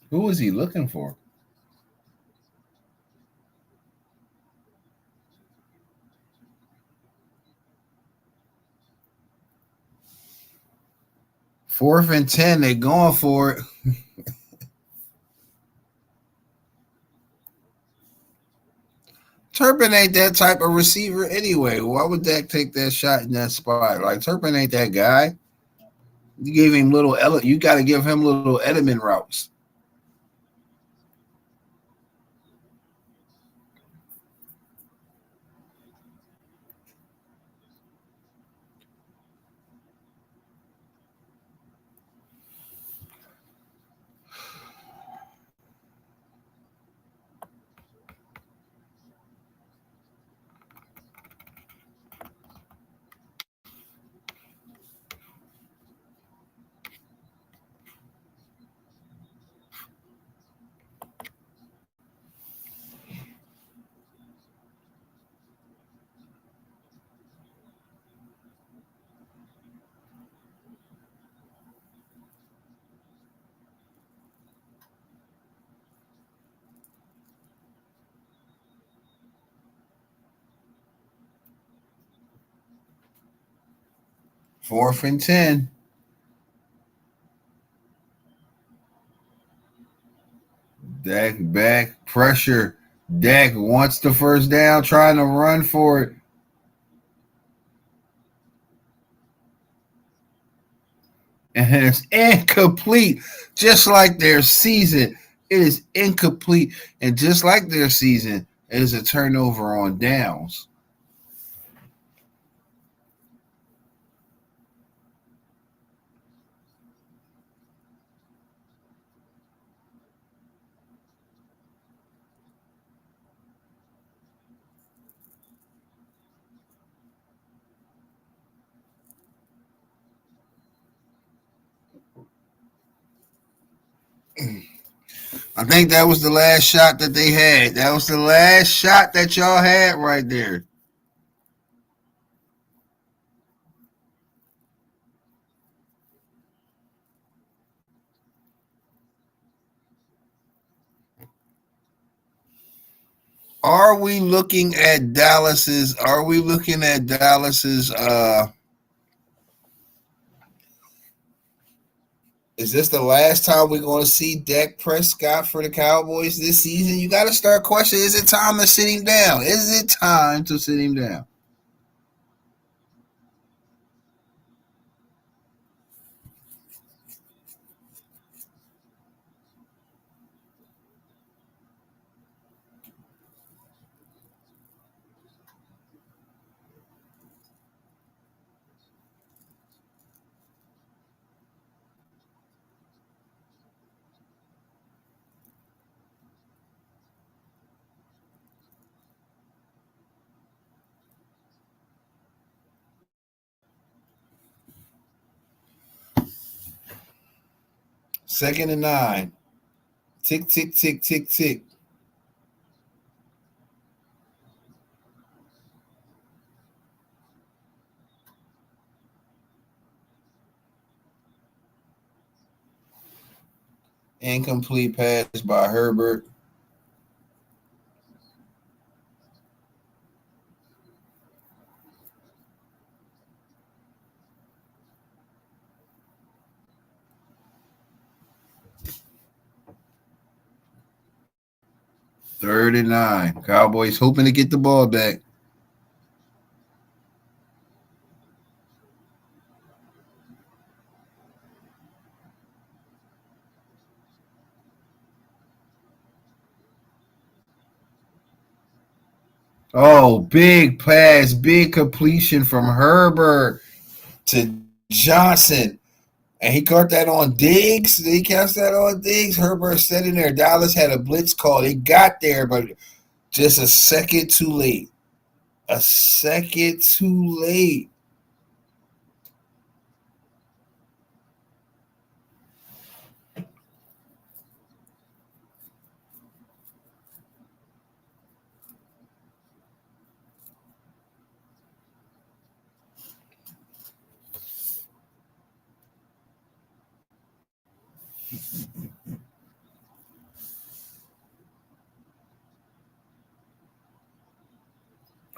Speaker 1: Who was he looking for? Fourth and 10, they going for it. Turpin ain't that type of receiver anyway. Why would Dak take that shot in that spot? Like Turpin ain't that guy. You gave him you got to give him little Edelman routes. Fourth and 10. Dak back. Pressure. Dak wants the first down, trying to run for it. And it's incomplete, just like their season. It is incomplete, and just like their season, it is a turnover on downs. I think that was the last shot that they had. That was the last shot that y'all had right there. Are we looking at Dallas's? Are we looking at Dallas's? Is this the last time we're going to see Dak Prescott for the Cowboys this season? You got to start questioning: is it time to sit him down? Is it time to sit him down? Second and 9. Tick, tick, tick, tick, tick. Incomplete pass by Herbert. Third and 9. Cowboys hoping to get the ball back. Oh, big pass, big completion from Herbert to Johnson. And he caught that on Diggs. Did he catch that on Diggs? Herbert sitting there. Dallas had a blitz call. They got there, but just a second too late. A second too late.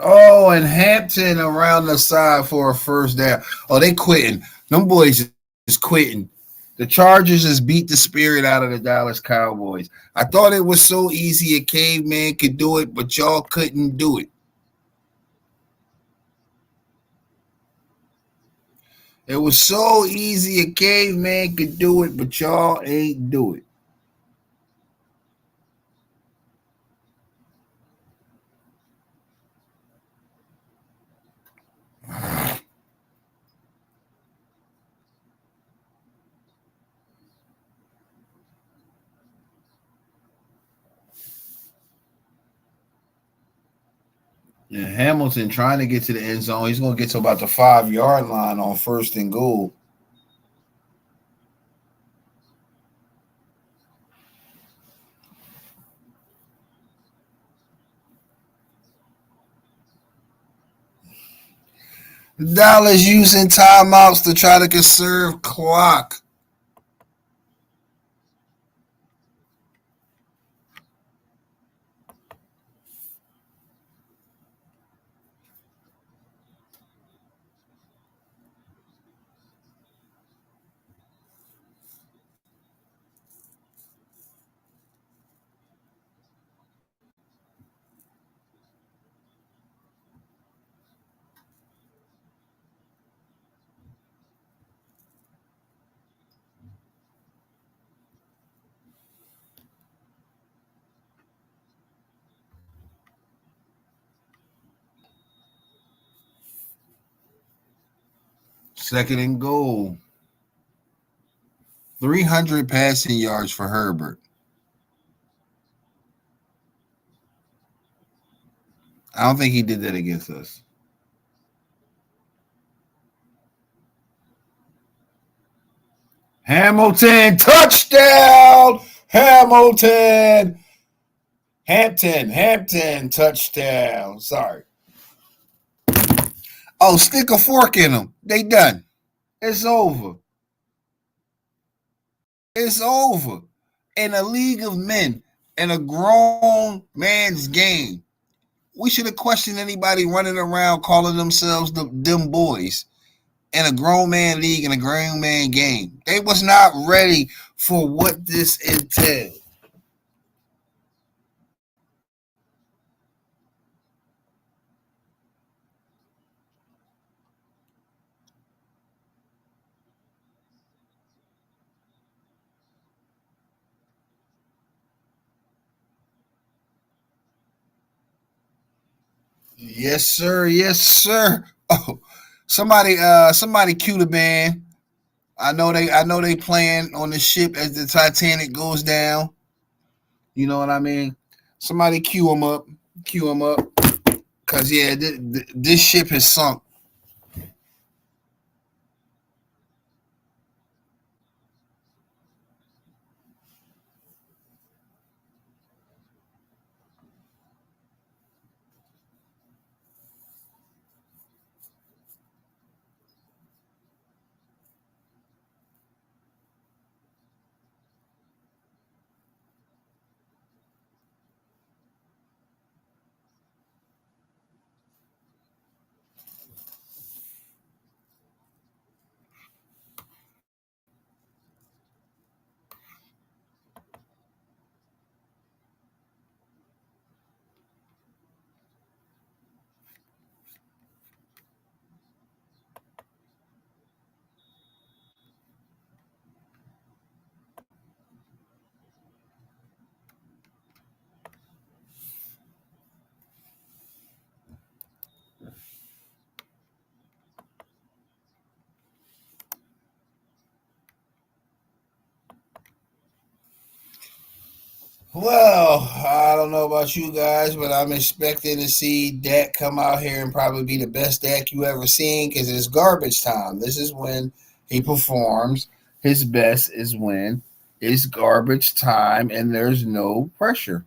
Speaker 1: Oh, and Hampton around the side for a first down. Oh, they quitting. Them boys is quitting. The Chargers just beat the spirit out of the Dallas Cowboys. I thought it was so easy a caveman could do it, but y'all couldn't do it. It was so easy a caveman could do it, but y'all ain't do it. Yeah, Hamilton trying to get to the end zone. He's going to get to about the 5 yard line on first and goal. Dallas using timeouts to try to conserve clock. Second and goal. 300 passing yards for Herbert. I don't think he did that against us. Hamilton, touchdown! Hamilton! Hampton, touchdown. Sorry. Oh, stick a fork in them. They done. It's over. It's over. In a league of men, in a grown man's game, we should have questioned anybody running around calling themselves them boys in a grown man league in a grown man game. They was not ready for what this entailed. Yes, sir. Yes, sir. Oh, somebody cue the band. I know they playing on the ship as the Titanic goes down. You know what I mean? Somebody cue them up. Cue them up. Cause yeah, this ship has sunk. Well, I don't know about you guys, but I'm expecting to see Dak come out here and probably be the best Dak you ever seen because it's garbage time. This is when he performs his best, is when it's garbage time and there's no pressure.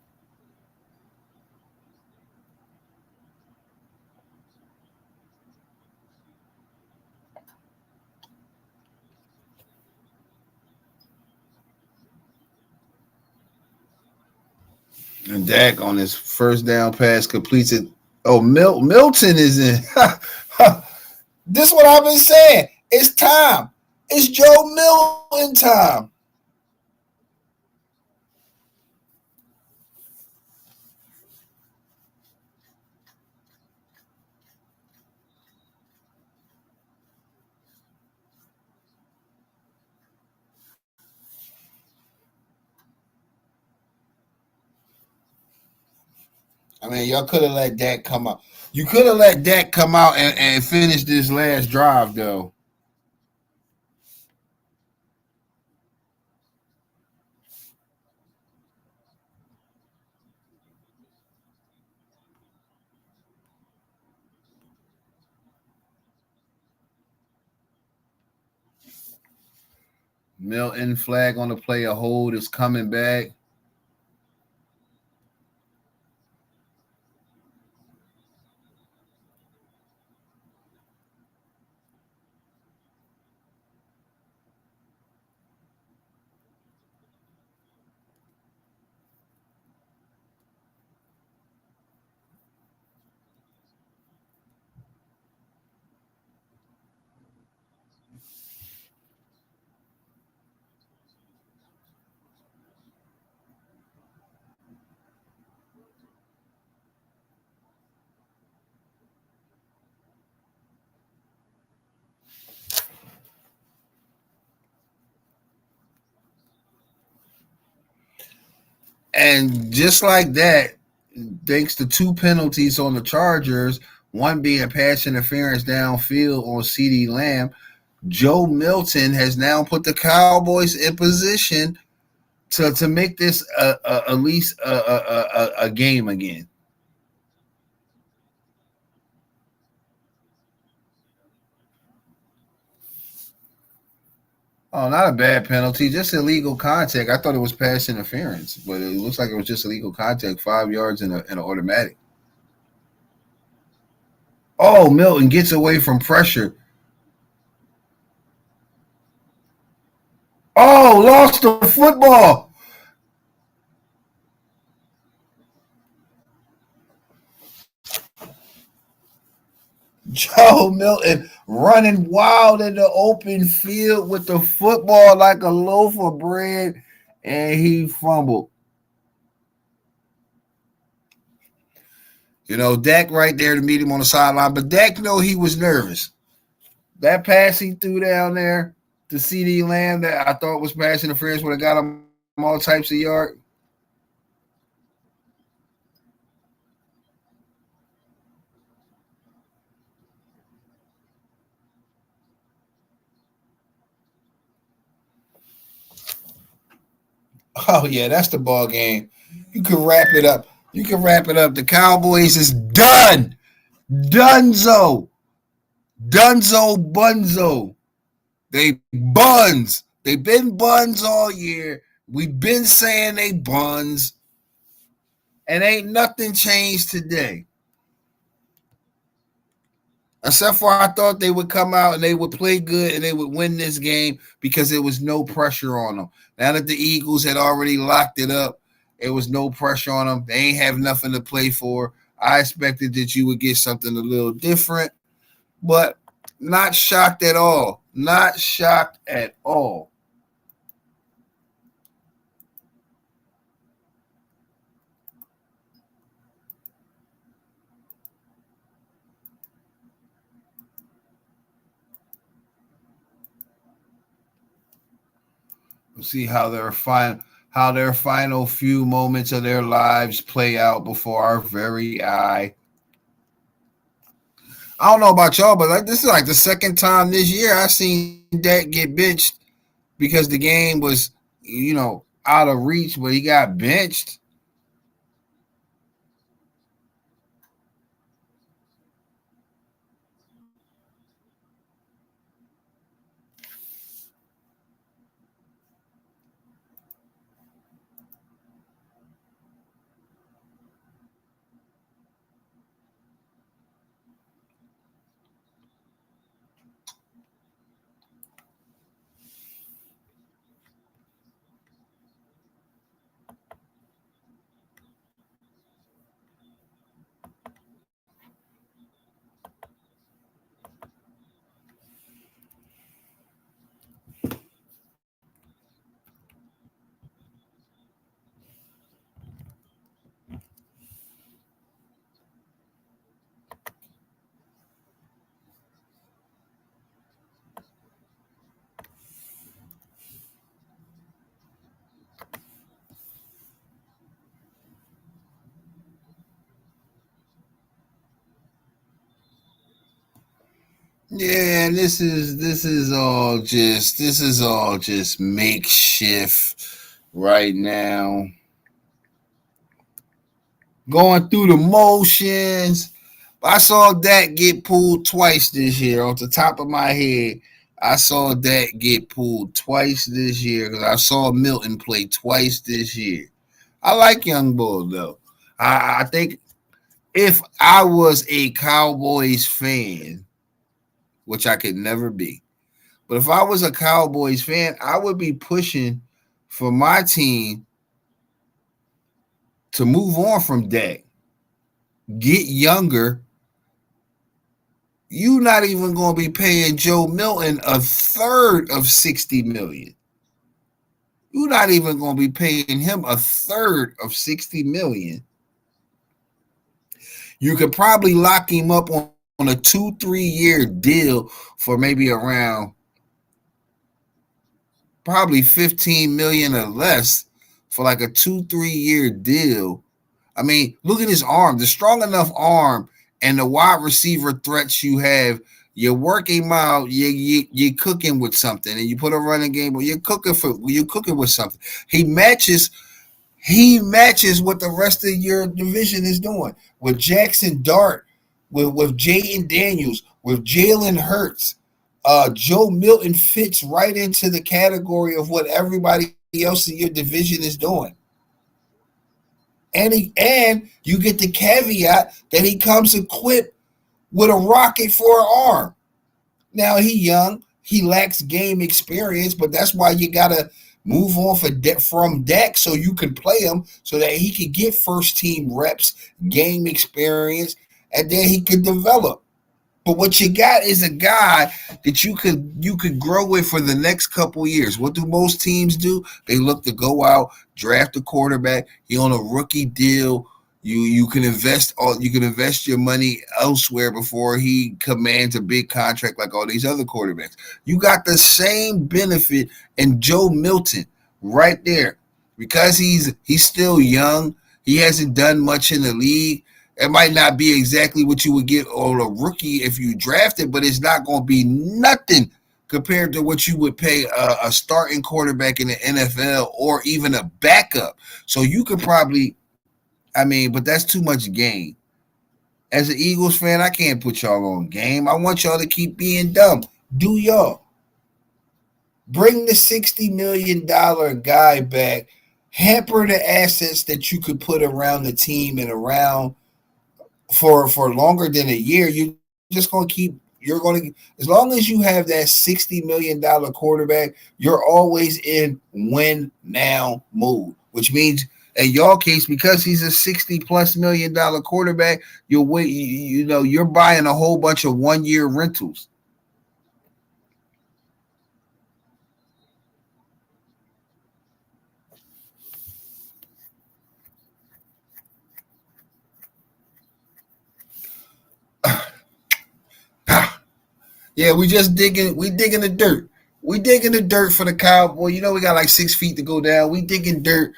Speaker 1: And Dak on his first down pass completes it. Oh, Milton is in. This is what I've been saying. It's time. It's Joe Milton time. I mean, y'all could have let Dak come out. You could have let Dak come out and finish this last drive, though. Milton flag on the play. A hold is coming back. And just like that, thanks to two penalties on the Chargers, one being pass interference downfield on CD Lamb, Joe Milton has now put the Cowboys in position to make this at least a game again. Oh, not a bad penalty, just illegal contact. I thought it was pass interference, but it looks like it was just illegal contact, 5 yards in an automatic. Oh, Milton gets away from pressure. Oh, lost the football. Joe Milton running wild in the open field with the football like a loaf of bread, and he fumbled. Dak right there to meet him on the sideline, but Dak know he was nervous. That pass he threw down there to CD Lamb that I thought was pass interference would have got him all types of yards. Oh yeah, that's the ball game. You can wrap it up. You can wrap it up. The Cowboys is done. Dunzo. Dunzo Bunzo. They buns. They've been buns all year. We've been saying they buns. And ain't nothing changed today. Except for I thought they would come out and they would play good and they would win this game because there was no pressure on them. Now that the Eagles had already locked it up, there was no pressure on them. They ain't have nothing to play for. I expected that you would get something a little different, but not shocked at all. Not shocked at all. We'll see how their final few moments of their lives play out before our very eye. I don't know about y'all, but this is like the second time this year I seen Dak get benched because the game was, out of reach, but he got benched. Yeah, this is all just makeshift right now. Going through the motions. I saw Dak get pulled twice this year. Off the top of my head, I saw Dak get pulled twice this year because I saw Milton play twice this year. I like Young Bull though. I think if I was a Cowboys fan, which I could never be, but if I was a Cowboys fan, I would be pushing for my team to move on from Dak, get younger. You not even going to be paying Joe Milton a third of 60 million. You're not even going to be paying him a third of 60 million. You could probably lock him up on a 2-3 year deal for maybe around probably 15 million or less for like a 2-3 year deal. I mean, look at his arm, the strong enough arm and the wide receiver threats you have You work him out. You're cooking with something, and you put a running game. You're cooking with something. He matches what the rest of your division is doing with Jackson Dart, with Jaden Daniels, with Jalen Hurts. Joe Milton fits right into the category of what everybody else in your division is doing. And you get the caveat that he comes equipped with a rocket for an arm. Now he young, he lacks game experience, but that's why you gotta move on from Dak so you can play him so that he can get first team reps, game experience, and then he can develop. But what you got is a guy that you could grow with for the next couple years. What do most teams do? They look to go out, draft a quarterback. He on a rookie deal. You can invest your money elsewhere before he commands a big contract like all these other quarterbacks. You got the same benefit in Joe Milton right there because he's still young. He hasn't done much in the league. It might not be exactly what you would get on a rookie if you drafted, but it's not going to be nothing compared to what you would pay a starting quarterback in the NFL or even a backup. So you could probably, but that's too much game. As an Eagles fan, I can't put y'all on game. I want y'all to keep being dumb. Do y'all. Bring the $60 million guy back, hamper the assets that you could put around the team and around for longer than a year. As long as you have that $60 million quarterback, you're always in win now mode, which means in your case, because he's a $60+ million quarterback, you're buying a whole bunch of 1 year rentals. Yeah, we digging the dirt. We digging the dirt for the Cowboy. We got like 6 feet to go down. We digging dirt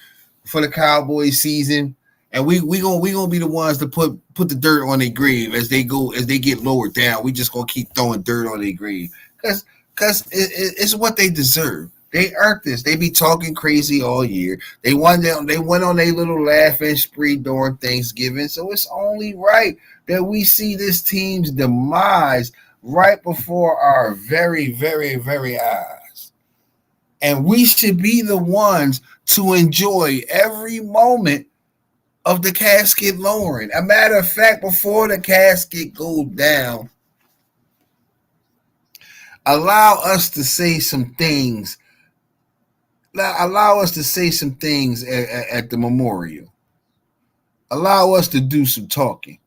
Speaker 1: for the Cowboys season. And we gonna be the ones to put the dirt on their grave as they get lowered down. We just gonna keep throwing dirt on their grave. It's what they deserve. They earned this. They be talking crazy all year. They went on a little laughing spree during Thanksgiving. So it's only right that we see this team's demise right before our very, very, very eyes. And we should be the ones to enjoy every moment of the casket lowering. A matter of fact, before the casket goes down, allow us to say some things. Allow us to say some things at the memorial. Allow us to do some talking.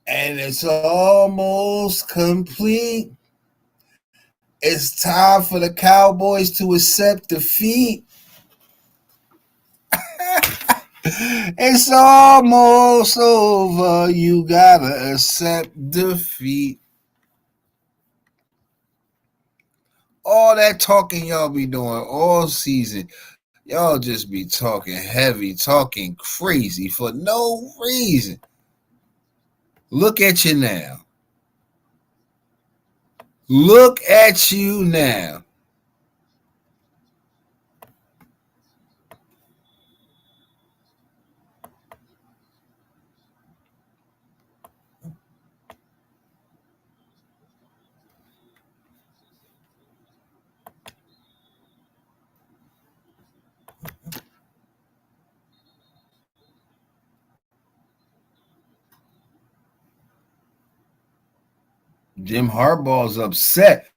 Speaker 1: And it's almost complete. It's time for the Cowboys to accept defeat. It's almost over. You gotta accept defeat. All that talking y'all be doing all season, y'all just be talking heavy, talking crazy for no reason. Look at you now. Look at you now. Jim Harbaugh's upset.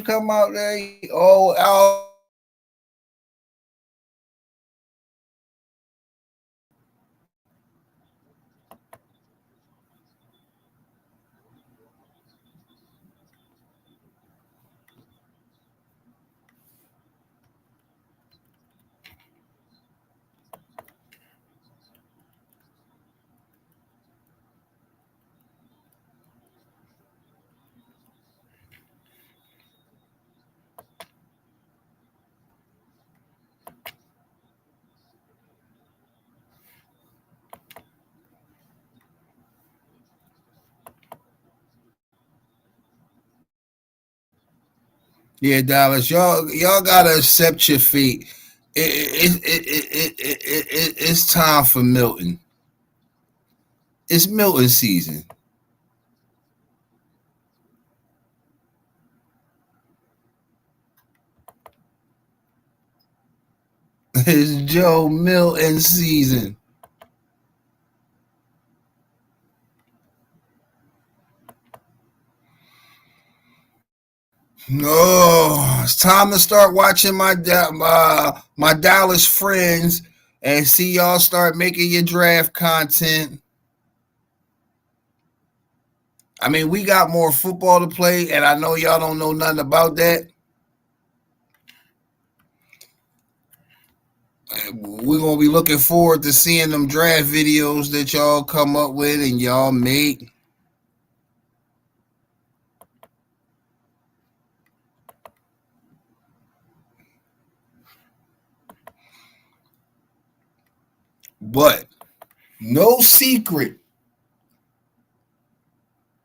Speaker 1: Come out there, out. Yeah, Dallas, y'all gotta accept your fate. It's time for Milton. It's Milton season. It's Joe Milton season. No, it's time to start watching my Dallas friends and see y'all start making your draft content. I mean, we got more football to play, and I know y'all don't know nothing about that. We're gonna be looking forward to seeing them draft videos that y'all come up with and y'all make. But no secret,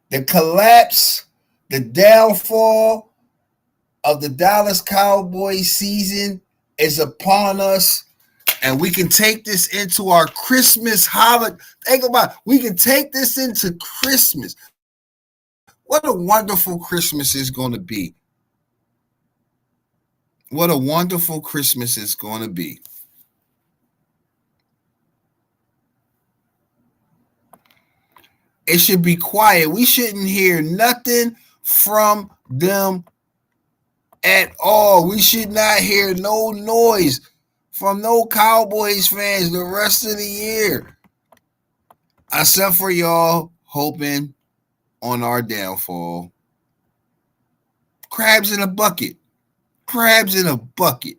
Speaker 1: the collapse, the downfall of the Dallas Cowboys season is upon us, and we can take this into our Christmas holiday. Think about it. We can take this into Christmas. What a wonderful Christmas is going to be. What a wonderful Christmas it's going to be. It should be quiet. We shouldn't hear nothing from them at all. We should not hear no noise from no Cowboys fans the rest of the year. Except for y'all hoping on our downfall. Crabs in a bucket. Crabs in a bucket.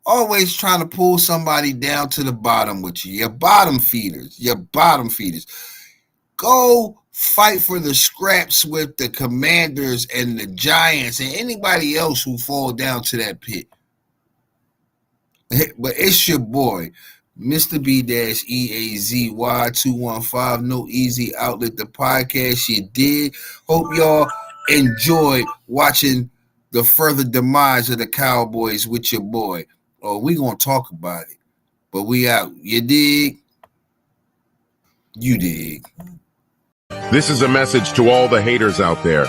Speaker 1: Always trying to pull somebody down to the bottom with you. Your bottom feeders. Your bottom feeders. Go fight for the scraps with the Commanders and the Giants and anybody else who fall down to that pit. But it's your boy, Mr. B-EAZY215, No Easy Outlet, the podcast you did. Hope y'all enjoyed watching the further demise of the Cowboys with your boy. Oh, we gonna talk about it. But we out. You dig? You dig.
Speaker 2: This is a message to all the haters out there.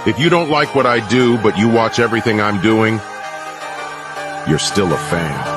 Speaker 2: If you don't like what I do, but you watch everything I'm doing, you're still a fan.